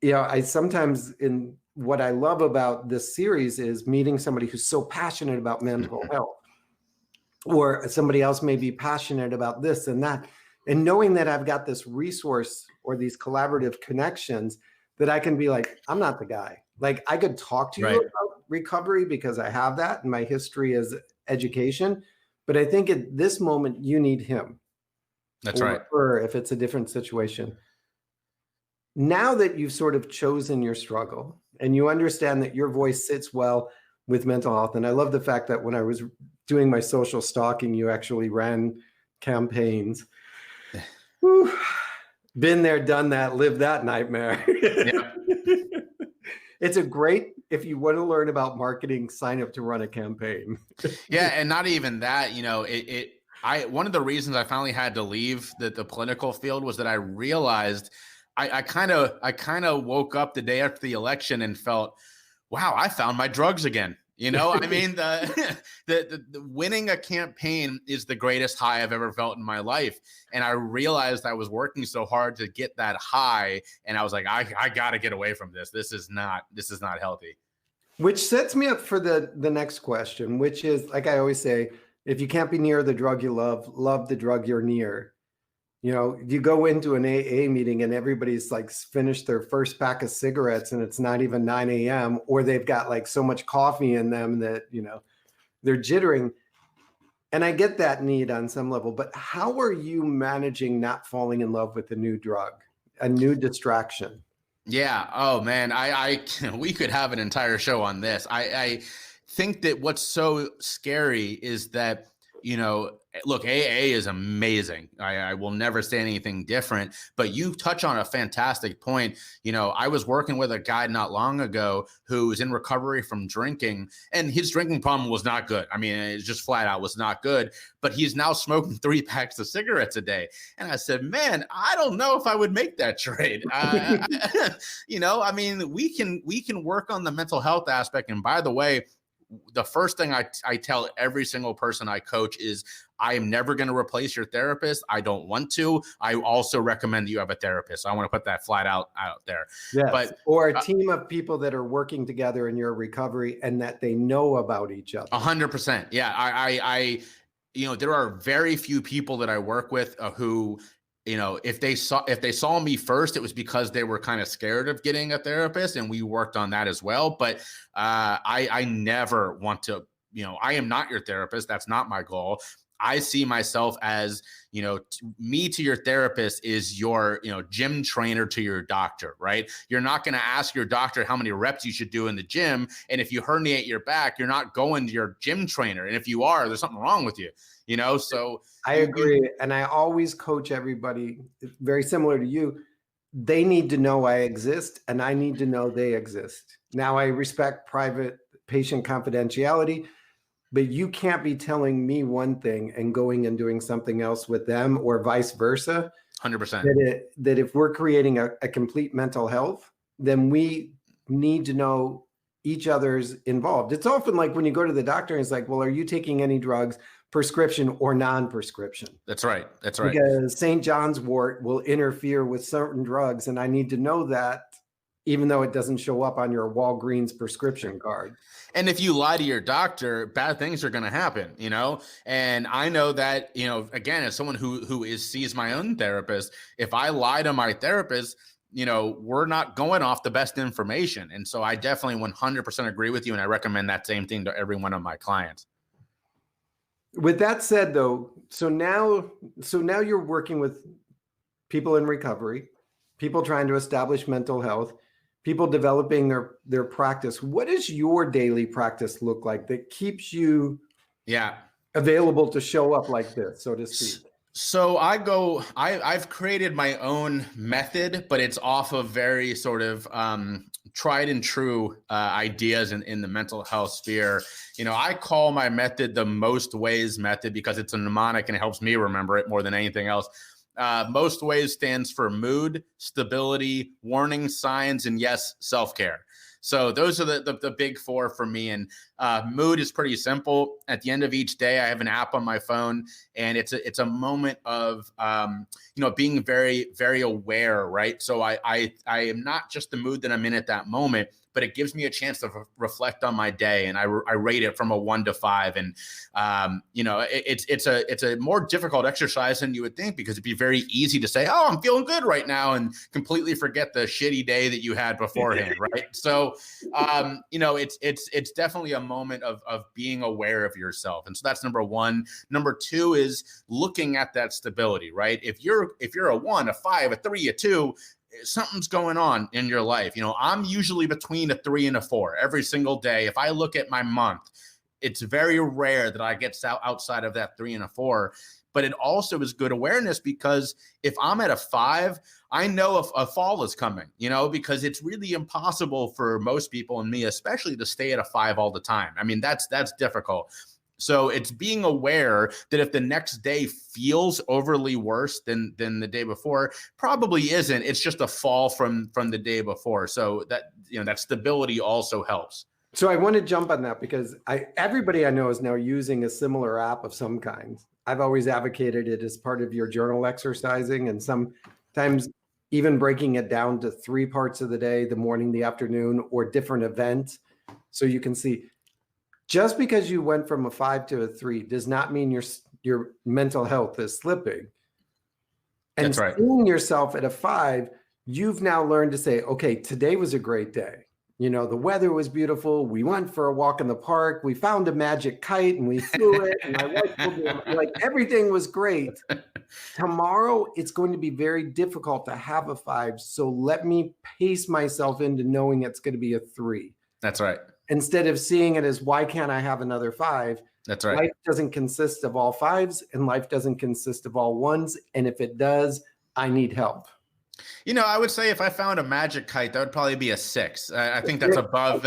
I sometimes, in what I love about this series, is meeting somebody who's so passionate about mental health, or somebody else may be passionate about this and that, and knowing that I've got this resource or these collaborative connections that I can be like, I'm not the guy. Like, I could talk to you about recovery because I have that in my history as education, but I think at this moment you need him. That's right. Or if it's a different situation. Now that you've sort of chosen your struggle and you understand that your voice sits well with mental health, and I love the fact that when I was doing my social stalking, you actually ran campaigns. Whew. Been there, done that, lived that nightmare. Yeah. It's a great, if you want to learn about marketing, sign up to run a campaign. Yeah. And not even that, One of the reasons I finally had to leave the political field was that I realized I kind of woke up the day after the election and felt, wow, I found my drugs again. I mean, the winning a campaign is the greatest high I've ever felt in my life. And I realized I was working so hard to get that high. And I was like, I got to get away from this. This is not healthy. Which sets me up for the next question, which is, like I always say, if you can't be near the drug you love the drug you're near. You go into an AA meeting and everybody's like finished their first pack of cigarettes and it's not even 9 a.m. or they've got like so much coffee in them that, they're jittering. And I get that need on some level, but how are you managing not falling in love with a new drug, a new distraction? Yeah. Oh man, we could have an entire show on this. I think that what's so scary is that, look, AA is amazing. I will never say anything different, but you touch on a fantastic point. I was working with a guy not long ago who was in recovery from drinking, and his drinking problem was not good. I mean, it just flat out was not good, but he's now smoking 3 packs of cigarettes a day. And I said, man, I don't know if I would make that trade. I mean, we can work on the mental health aspect. And by the way, the first thing I tell every single person I coach is I am never going to replace your therapist. I don't want to. I also recommend that you have a therapist. I want to put that flat out there. Yes. Or a team of people that are working together in your recovery and that they know about each other. 100%. Yeah. I there are very few people that I work with who, if they saw me first, it was because they were kind of scared of getting a therapist, and we worked on that as well. But I never want to, I am not your therapist. That's not my goal. I see myself as, me to your therapist is your, gym trainer to your doctor, right? You're not going to ask your doctor how many reps you should do in the gym. And if you herniate your back, you're not going to your gym trainer. And if you are, there's something wrong with you, so. I agree. And I always coach everybody, very similar to you. They need to know I exist and I need to know they exist. Now, I respect private patient confidentiality, but you can't be telling me one thing and going and doing something else with them, or vice versa. 100%. That if we're creating a complete mental health, then we need to know each other's involved. It's often like when you go to the doctor, and it's like, well, are you taking any drugs, prescription or non-prescription? That's right. That's right. Because St. John's wort will interfere with certain drugs, and I need to know that, even though it doesn't show up on your Walgreens prescription card. And if you lie to your doctor, bad things are going to happen, and I know that, again, as someone who sees my own therapist, if I lie to my therapist, we're not going off the best information. And so I definitely 100% agree with you. And I recommend that same thing to every one of my clients. With that said, though, so now you're working with people in recovery, people trying to establish mental health, people developing their practice. What does your daily practice look like that keeps you available to show up like this, so to speak? So I've created my own method, but it's off of very sort of tried and true ideas in the mental health sphere. I call my method the most ways method because it's a mnemonic and it helps me remember it more than anything else. Most ways stands for mood, stability, warning signs, and yes, self-care. So those are the big four for me. And mood is pretty simple. At the end of each day, I have an app on my phone, and it's a moment of being very, very aware, right? So I am not just the mood that I'm in at that moment, but it gives me a chance to reflect on my day, and I rate it from a 1 to 5. And it's a more difficult exercise than you would think, because it'd be very easy to say, "Oh, I'm feeling good right now," and completely forget the shitty day that you had beforehand, right? So it's definitely a moment of being aware of yourself, and so that's number one. Number two is looking at that stability, right? If you're a 1, a 5, a 3, a 2. Something's going on in your life. I'm usually between a 3 and a 4 every single day. If I look at my month, it's very rare that I get outside of that 3 and a 4. But it also is good awareness, because if I'm at a 5, I know if a fall is coming, because it's really impossible for most people, and me especially, to stay at a 5 all the time. I mean, that's difficult. So it's being aware that if the next day feels overly worse than the day before, probably isn't. It's just a fall from the day before. So that, that stability also helps. So I want to jump on that because everybody I know is now using a similar app of some kind. I've always advocated it as part of your journal exercising, and sometimes even breaking it down to 3 parts of the day, the morning, the afternoon, or different events. So you can see, just because you went from a 5 to a 3 does not mean your mental health is slipping. And that's right. Seeing yourself at a 5, you've now learned to say, okay, today was a great day. The weather was beautiful. We went for a walk in the park. We found a magic kite and we flew it. And my wife told me, like, everything was great. Tomorrow, it's going to be very difficult to have a 5. So let me pace myself into knowing it's going to be a 3. That's right. Instead of seeing it as, why can't I have another 5? That's right. Life doesn't consist of all 5s, and life doesn't consist of all 1s. And if it does, I need help. I would say if I found a magic kite, that would probably be a 6. I think that's above.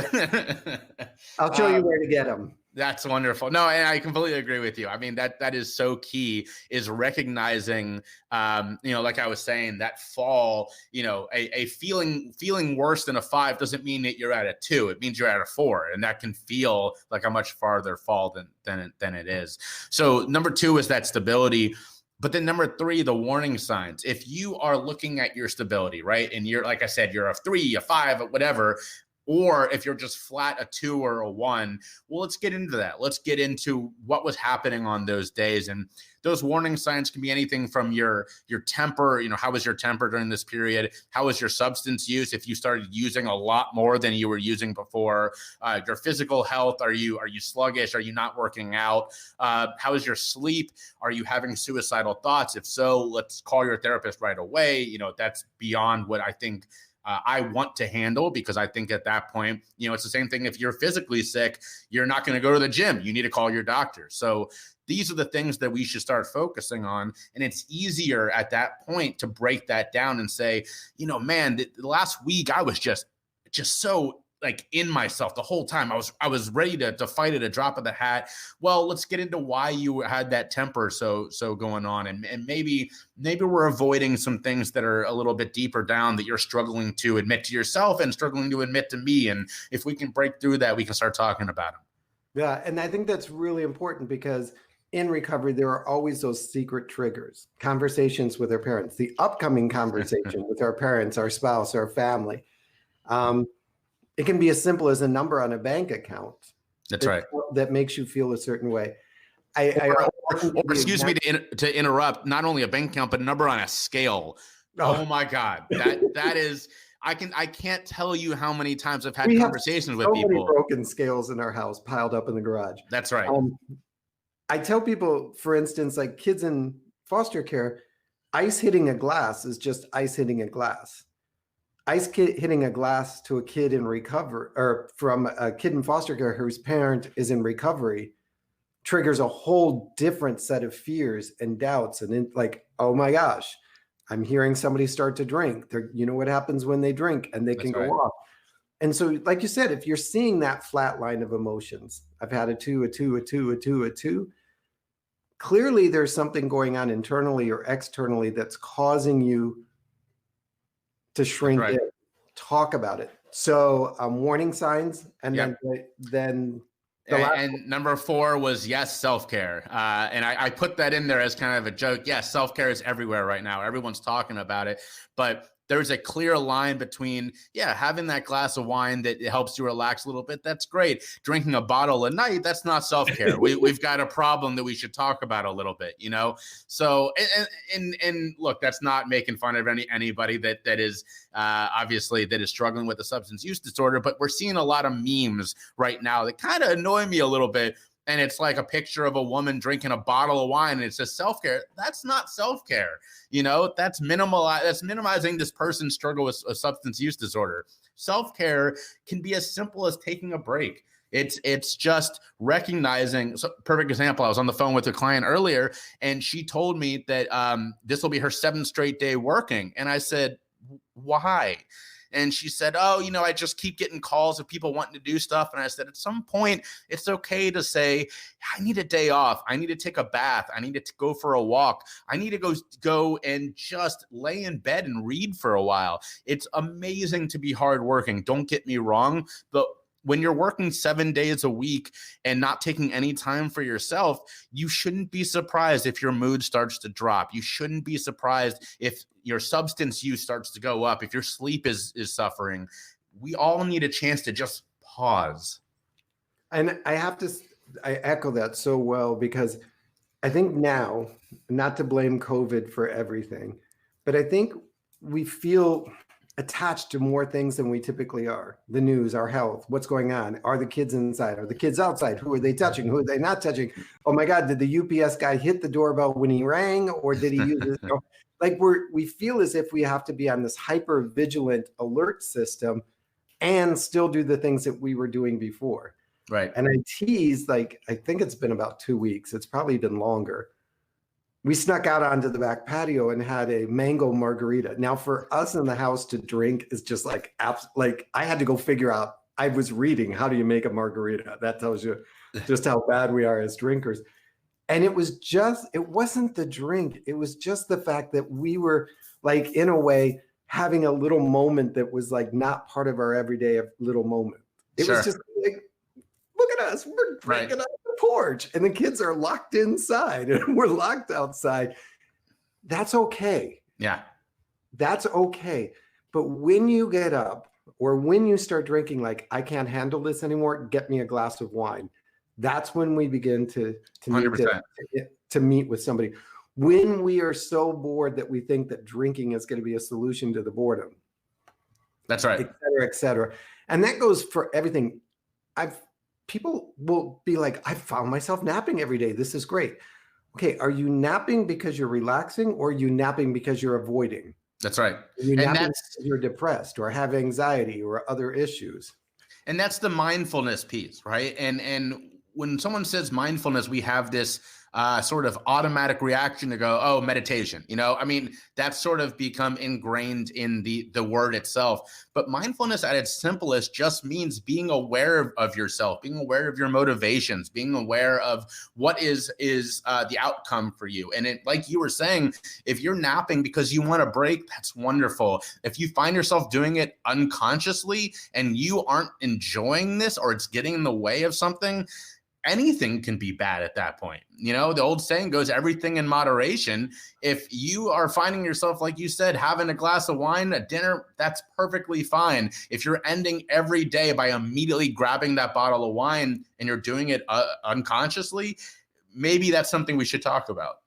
I'll show you where to get them. That's wonderful. No, and I completely agree with you. I mean, that is so key, is recognizing, like I was saying, that fall, a feeling worse than a 5 doesn't mean that you're at a 2. It means you're at a 4. And that can feel like a much farther fall than it is. So number 2 is that stability. But then number 3, the warning signs. If you are looking at your stability, right, and you're, like I said, you're a 3, a 5, whatever, or if you're just flat a 2 or a 1, well, let's get into that. Let's get into what was happening on those days. And those warning signs can be anything from your temper. How was your temper during this period? How was your substance use? If you started using a lot more than you were using before, your physical health. Are you sluggish? Are you not working out? How is your sleep? Are you having suicidal thoughts? If so, let's call your therapist right away. That's beyond what I think I want to handle, because I think at that point, it's the same thing. If you're physically sick, you're not going to go to the gym. You need to call your doctor. So these are the things that we should start focusing on. And it's easier at that point to break that down and say, man, the last week I was just so like in myself the whole time. I was ready to fight at a drop of the hat. Well, let's get into why you had that temper so going on. And maybe we're avoiding some things that are a little bit deeper down that you're struggling to admit to yourself and struggling to admit to me. And if we can break through that, we can start talking about them. Yeah. And I think that's really important, because in recovery, there are always those secret triggers, conversations with our parents, the upcoming conversation with our parents, our spouse, our family. It can be as simple as a number on a bank account. That's right. That makes you feel a certain way. Or excuse me to interrupt, not only a bank account, but a number on a scale. Oh my God. That is, I can't tell you how many times I've had conversations with people. Many broken scales in our house piled up in the garage. That's right. I tell people, for instance, like kids in foster care, ice hitting a glass is just ice hitting a glass. Hitting a glass to a kid in recovery, or from a kid in foster care whose parent is in recovery, triggers a whole different set of fears and doubts. And then, like, oh my gosh, I'm hearing somebody start to drink. You know what happens when they drink, and they can go off. And so, like you said, if you're seeing that flat line of emotions, I've had a 2, a 2, a 2, a 2, a 2. Clearly, there's something going on internally or externally that's causing you to shrink it, talk about it. So warning signs, and then and number 4 was self-care. And I put that in there as kind of a joke. Yes, self-care is everywhere right now. Everyone's talking about it, but there's a clear line between, having that glass of wine that helps you relax a little bit. That's great. Drinking a bottle a night, that's not self-care. We've got a problem that we should talk about a little bit, So, and look, that's not making fun of anybody that is obviously that is struggling with a substance use disorder, but we're seeing a lot of memes right now that kind of annoy me a little bit. And it's like a picture of a woman drinking a bottle of wine, and it says self-care. That's not self-care. That's minimizing this person's struggle with a substance use disorder. Self-care can be as simple as taking a break. It's just recognizing. So, perfect example. I was on the phone with a client earlier, and she told me that this will be her 7th straight day working. And I said, why? And she said, oh, I just keep getting calls of people wanting to do stuff. And I said, at some point, it's okay to say, I need a day off. I need to take a bath. I need to go for a walk. I need to go and just lay in bed and read for a while. It's amazing to be hardworking. Don't get me wrong, but when you're working 7 days a week and not taking any time for yourself, you shouldn't be surprised if your mood starts to drop. You shouldn't be surprised if your substance use starts to go up, if your sleep is suffering. We all need a chance to just pause. And I echo that so well, because I think now, not to blame COVID for everything, but I think we feel attached to more things than we typically are. The news, our health, what's going on. Are the kids inside? Are the kids outside? Who are they touching? Who are they not touching? Oh my God, did the UPS guy hit the doorbell when he rang, or did he use it? Like we feel as if we have to be on this hyper vigilant alert system and still do the things that we were doing before. Right. And I teased, I think it's been about 2 weeks. It's probably been longer. We snuck out onto the back patio and had a mango margarita. Now, for us in the house to drink is just like I had to go figure out. I was reading, how do you make a margarita? That tells you just how bad we are as drinkers. And it wasn't the drink. It was just the fact that we were, in a way, having a little moment that was not part of our everyday little moment. It was just look at us, we're drinking on the porch, and the kids are locked inside and we're locked outside. That's okay. Yeah. That's okay. But when you get up, or when you start drinking, I can't handle this anymore, get me a glass of wine. That's when we begin to meet with somebody. When we are so bored that we think that drinking is going to be a solution to the boredom. That's right. Et cetera, et cetera. And that goes for everything. People will be like, I found myself napping every day. This is great. Okay, are you napping because you're relaxing, or are you napping because you're avoiding? That's right. Are you napping because you're depressed or have anxiety or other issues? And that's the mindfulness piece, right? And when someone says mindfulness, we have this sort of automatic reaction to go, oh, meditation. That's sort of become ingrained in the word itself. But mindfulness at its simplest just means being aware of yourself, being aware of your motivations, being aware of what is the outcome for you. And like you were saying, if you're napping because you want a break, that's wonderful. If you find yourself doing it unconsciously and you aren't enjoying this, or it's getting in the way of something, anything can be bad at that point. The old saying goes, everything in moderation. If you are finding yourself, like you said, having a glass of wine at dinner, that's perfectly fine. If you're ending every day by immediately grabbing that bottle of wine and you're doing it unconsciously, maybe that's something we should talk about.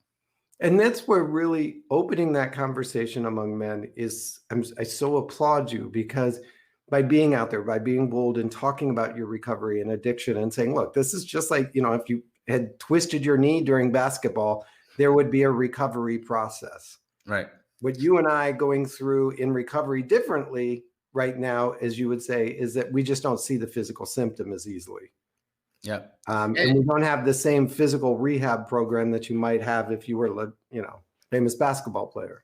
And that's where really opening that conversation among men is, I so applaud you, because by being out there, by being bold and talking about your recovery and addiction and saying, look, this is just like, if you had twisted your knee during basketball, there would be a recovery process. Right. What you and I going through in recovery differently right now, as you would say, is that we just don't see the physical symptom as easily. Yeah. And we don't have the same physical rehab program that you might have if you were, famous basketball player.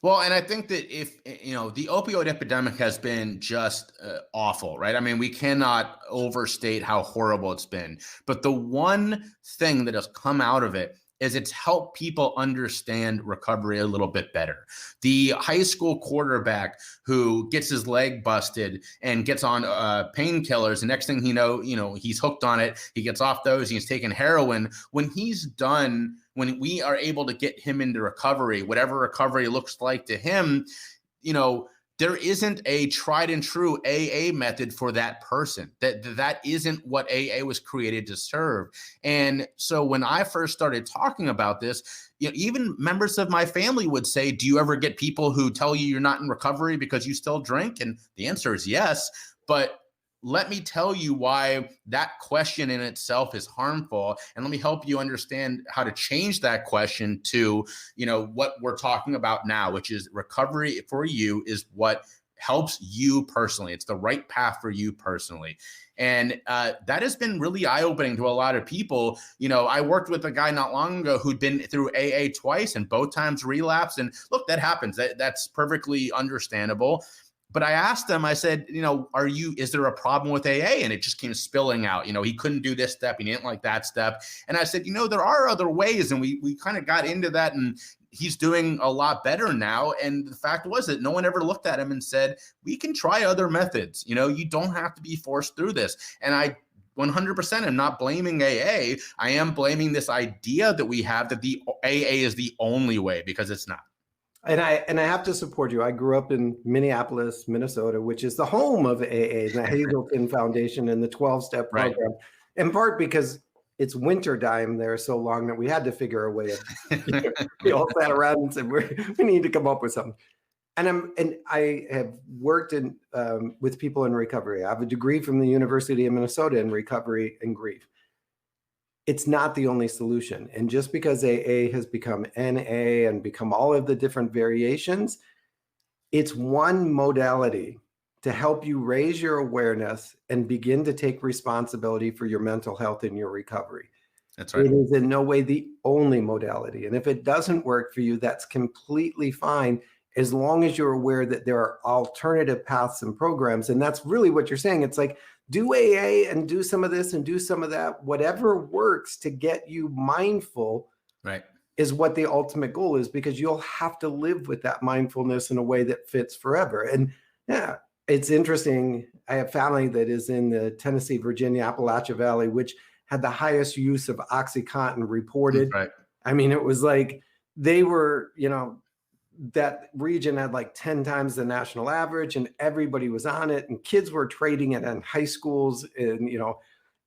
Well, and I think that if, the opioid epidemic has been just awful, right? We cannot overstate how horrible it's been. But the one thing that has come out of it is it's helped people understand recovery a little bit better. The high school quarterback who gets his leg busted and gets on painkillers, the next thing he's hooked on it. He gets off those, he's taking heroin. When he's done, when we are able to get him into recovery, whatever recovery looks like to him, there isn't a tried and true AA method for that person. That isn't what AA was created to serve. And so when I first started talking about this, even members of my family would say, do you ever get people who tell you you're not in recovery because you still drink? And the answer is yes. But let me tell you why that question in itself is harmful. And let me help you understand how to change that question to, what we're talking about now, which is recovery for you is what helps you personally. It's the right path for you personally. And that has been really eye-opening to a lot of people. I worked with a guy not long ago who'd been through AA twice and both times relapsed. And look, that happens. That's perfectly understandable. But I asked him, I said, is there a problem with AA? And it just came spilling out. He couldn't do this step. He didn't like that step. And I said, there are other ways. And we kind of got into that, and he's doing a lot better now. And the fact was that no one ever looked at him and said, we can try other methods. You don't have to be forced through this. And I 100% am not blaming AA. I am blaming this idea that we have that the AA is the only way, because it's not. And I have to support you. I grew up in Minneapolis, Minnesota, which is the home of AA, the Hazelton Foundation and the 12-step program, Right. in part because it's winter time there so long that we had to figure a way of, we all sat around and said, we need to come up with something. And I have worked with people in recovery. I have a degree from the University of Minnesota in recovery and grief. It's not the only solution. And just because AA has become NA and become all of the different variations, it's one modality to help you raise your awareness and begin to take responsibility for your mental health and your recovery. That's right. It is in no way the only modality. And if it doesn't work for you, that's completely fine, as long as you're aware that there are alternative paths and programs. And that's really what you're saying. It's like, do AA and do some of this and do some of that. Whatever works to get you mindful, right, is what the ultimate goal is, because you'll have to live with that mindfulness in a way that fits forever. And yeah, it's interesting. I have family that is in the Tennessee, Virginia, Appalachia Valley, which had the highest use of OxyContin reported. Right. I mean, it was like they were, that region had like 10 times the national average, and everybody was on it, and kids were trading it in high schools, and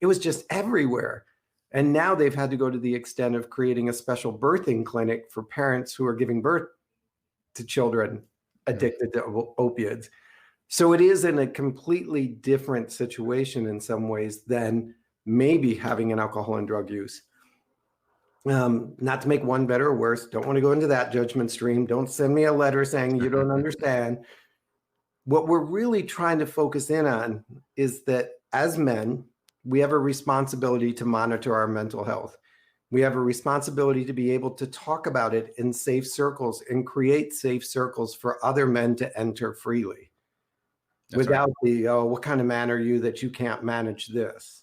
it was just everywhere. And now they've had to go to the extent of creating a special birthing clinic for parents who are giving birth to children addicted to opiates. So it is in a completely different situation in some ways than maybe having an alcohol and drug use. Not to make one better or worse, don't want to go into that judgment stream. Don't send me a letter saying you don't understand. What we're really trying to focus in on is that as men, we have a responsibility to monitor our mental health. We have a responsibility to be able to talk about it in safe circles and create safe circles for other men to enter freely. That's without right. What kind of man are you that you can't manage this?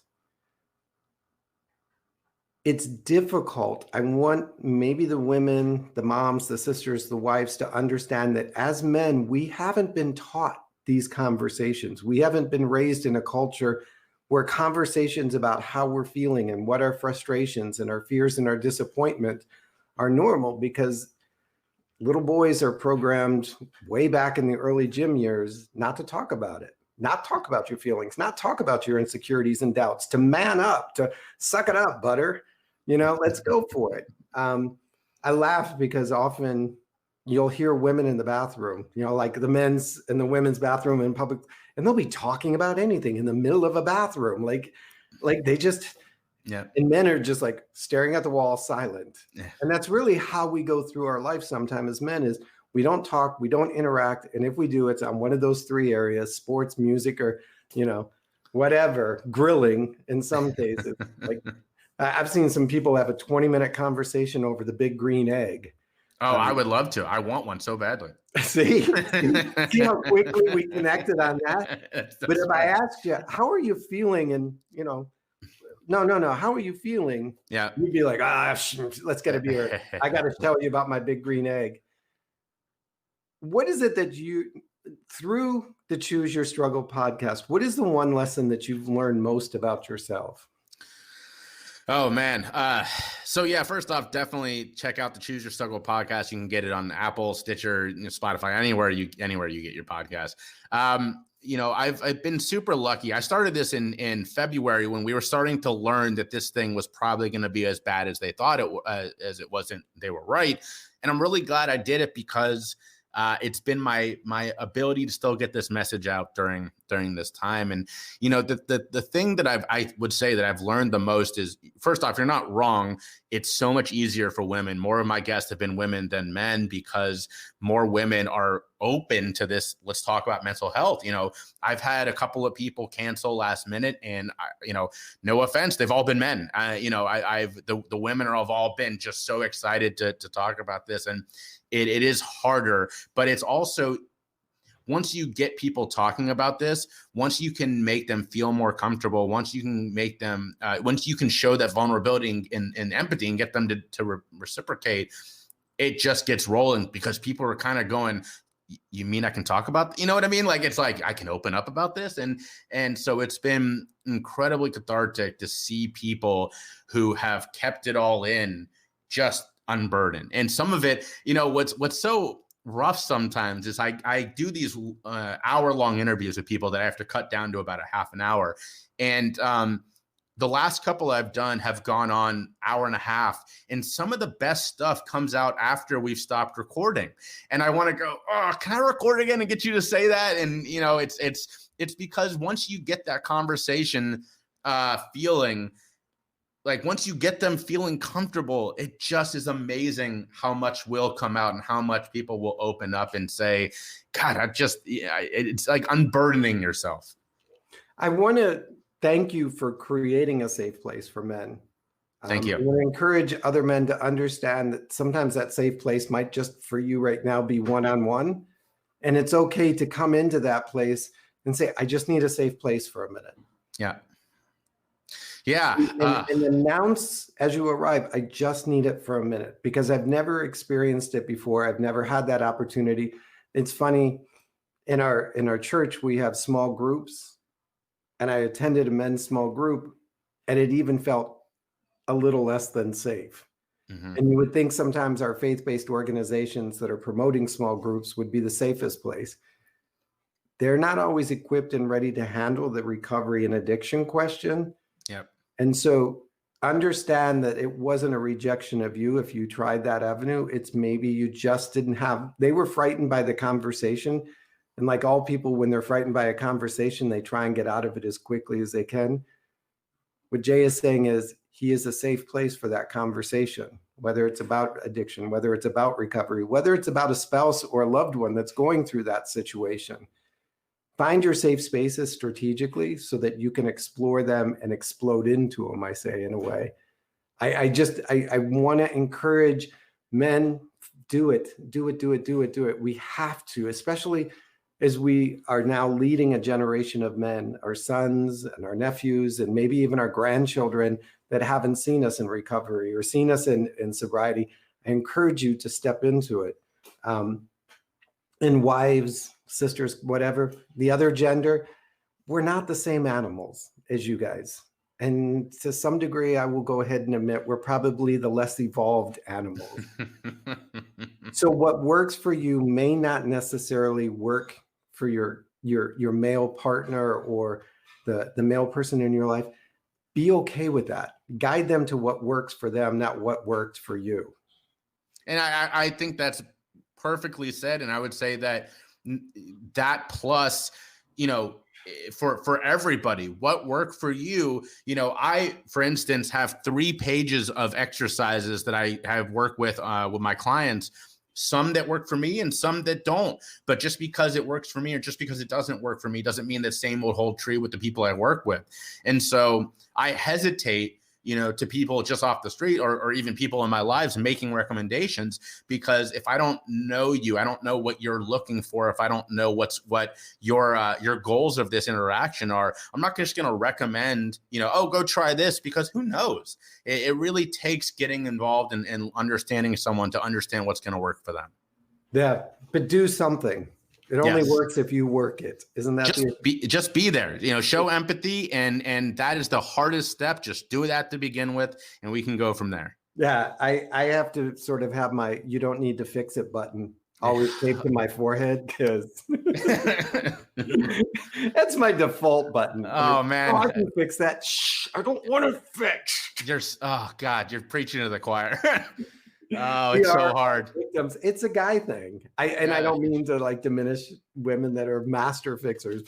It's difficult. I want maybe the women, the moms, the sisters, the wives to understand that as men, we haven't been taught these conversations. We haven't been raised in a culture where conversations about how we're feeling and what our frustrations and our fears and our disappointment are normal, because little boys are programmed way back in the early gym years not to talk about it, not talk about your feelings, not talk about your insecurities and doubts, to man up, to suck it up, butter. Let's go for it. I laugh because often you'll hear women in the bathroom, like the men's and the women's bathroom in public, and they'll be talking about anything in the middle of a bathroom. Like they just, yeah. And men are just like staring at the wall, silent. Yeah. And that's really how we go through our life sometimes as men, is we don't talk, we don't interact. And if we do, it's on one of those three areas: sports, music, or, whatever, grilling in some cases. Like, I've seen some people have a 20-minute conversation over the big green egg. Oh, I would love to. I want one so badly. See how quickly we connected on that? But if I asked you, how are you feeling? And, no, how are you feeling? Yeah. You'd be like, let's get a beer. I got to tell you about my big green egg. What is it that you, through the Choose Your Struggle podcast, what is the one lesson that you've learned most about yourself? Oh, man. So, yeah, first off, definitely check out the Choose Your Struggle podcast. You can get it on Apple, Stitcher, Spotify, anywhere you get your podcast. I've been super lucky. I started this in February when we were starting to learn that this thing was probably going to be as bad as they thought as it wasn't. They were right. And I'm really glad I did it, because it's been my ability to still get this message out during this time. And, the thing that I would say that I've learned the most is, first off, you're not wrong. It's so much easier for women. More of my guests have been women than men, because more women are open to this. Let's talk about mental health. I've had a couple of people cancel last minute, and no offense, they've all been men. The women have all been just so excited to talk about this. And it is harder, but it's also, once you get people talking about this, once you can make them feel more comfortable, once you can make them, once you can show that vulnerability and empathy and get them to reciprocate, it just gets rolling, because people are kind of going, you mean I can talk about, you know what I mean? Like, it's like, I can open up about this. And so it's been incredibly cathartic to see people who have kept it all in just unburdened. And some of it, what's so rough sometimes is I do these hour-long interviews with people that I have to cut down to about a half an hour. And the last couple I've done have gone on hour and a half, and some of the best stuff comes out after we've stopped recording. And I want to go, oh, can I record again and get you to say that? And it's because once you get that conversation feeling, like once you get them feeling comfortable, it just is amazing how much will come out and how much people will open up and say, God, it's like unburdening yourself. I want to thank you for creating a safe place for men. Thank you. I want to encourage other men to understand that sometimes that safe place might just for you right now be one-on-one. And it's okay to come into that place and say, I just need a safe place for a minute. Yeah. Yeah. And announce as you arrive, I just need it for a minute, because I've never experienced it before. I've never had that opportunity. It's funny, in our church, we have small groups, and I attended a men's small group, and it even felt a little less than safe. Mm-hmm. And you would think sometimes our faith-based organizations that are promoting small groups would be the safest place. They're not always equipped and ready to handle the recovery and addiction question. Yep. And so understand that it wasn't a rejection of you if you tried that avenue. It's maybe you just didn't have, they were frightened by the conversation. And like all people, when they're frightened by a conversation, they try and get out of it as quickly as they can. What Jay is saying is he is a safe place for that conversation, whether it's about addiction, whether it's about recovery, whether it's about a spouse or a loved one that's going through that situation. Find your safe spaces strategically so that you can explore them and explode into them, I say, in a way. I want to encourage men, do it. We have to, especially as we are now leading a generation of men, our sons and our nephews, and maybe even our grandchildren that haven't seen us in recovery or seen us in sobriety. I encourage you to step into it. And wives, sisters, whatever, the other gender, we're not the same animals as you guys. And to some degree, I will go ahead and admit we're probably the less evolved animals. So what works for you may not necessarily work for your male partner or the male person in your life. Be okay with that. Guide them to what works for them, not what worked for you. And I think that's perfectly said. And I would say that plus, for everybody, what worked for you, I, for instance, have 3 pages of exercises that I have worked with my clients, some that work for me and some that don't. But just because it works for me or just because it doesn't work for me doesn't mean the same will hold true with the people I work with. And so I hesitate, to people just off the street or even people in my lives making recommendations, because if I don't know you, I don't know what you're looking for. If I don't know what your goals of this interaction are, I'm not just going to recommend, go try this, because who knows? It really takes getting involved and understanding someone to understand what's going to work for them. Yeah, but do something. It only works if you work it. Isn't that just be there, show empathy, and that is the hardest step. Just do it at the begin with, and we can go from there. Yeah, I have to sort of have my "you don't need to fix it" button always taped to my forehead, because that's my default button. Oh man, I can fix that. Shh, I don't want to fix. You're preaching to the choir. Oh, it's so hard. Victims. It's a guy thing. I don't mean to diminish women that are master fixers.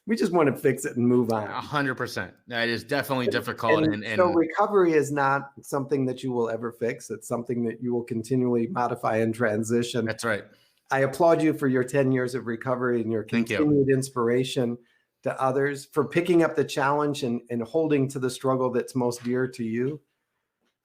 We just want to fix it and move on. 100%. That is definitely difficult. And so recovery is not something that you will ever fix. It's something that you will continually modify and transition. That's right. I applaud you for your 10 years of recovery and your continued inspiration to others, for picking up the challenge and holding to the struggle that's most dear to you.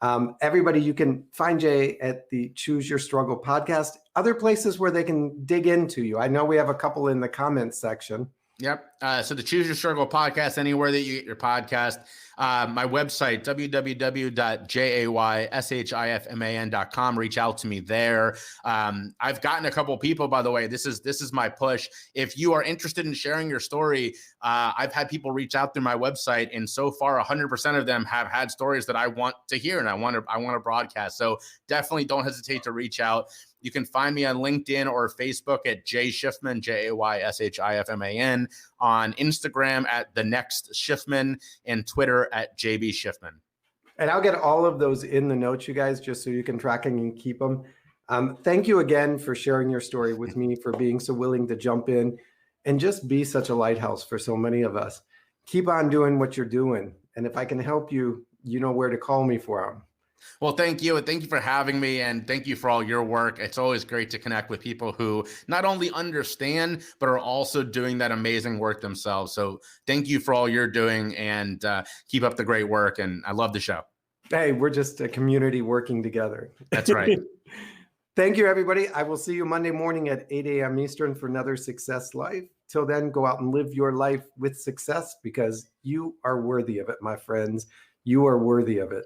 Everybody, you can find Jay at the Choose Your Struggle podcast. Other places where they can dig into you. I know we have a couple in the comments section. Yep. So the Choose Your Struggle podcast, anywhere that you get your podcast. My website, www.jayshifman.com. Reach out to me there. I've gotten a couple of people, by the way. This is my push. If you are interested in sharing your story, I've had people reach out through my website, and so far 100% of them have had stories that I want to hear and I want to broadcast. So definitely don't hesitate to reach out. You can find me on LinkedIn or Facebook at Jay Shifman, Jayshifman, on Instagram at The Next Shifman, and Twitter at JB Shifman. And I'll get all of those in the notes, you guys, just so you can track them and keep them. Thank you again for sharing your story with me, for being so willing to jump in and just be such a lighthouse for so many of us. Keep on doing what you're doing. And if I can help you, you know where to call me for them. Well, thank you. And thank you for having me. And thank you for all your work. It's always great to connect with people who not only understand, but are also doing that amazing work themselves. So thank you for all you're doing, and keep up the great work. And I love the show. Hey, we're just a community working together. That's right. Thank you, everybody. I will see you Monday morning at 8 a.m. Eastern for another Success Life. Till then, go out and live your life with success, because you are worthy of it, my friends. You are worthy of it.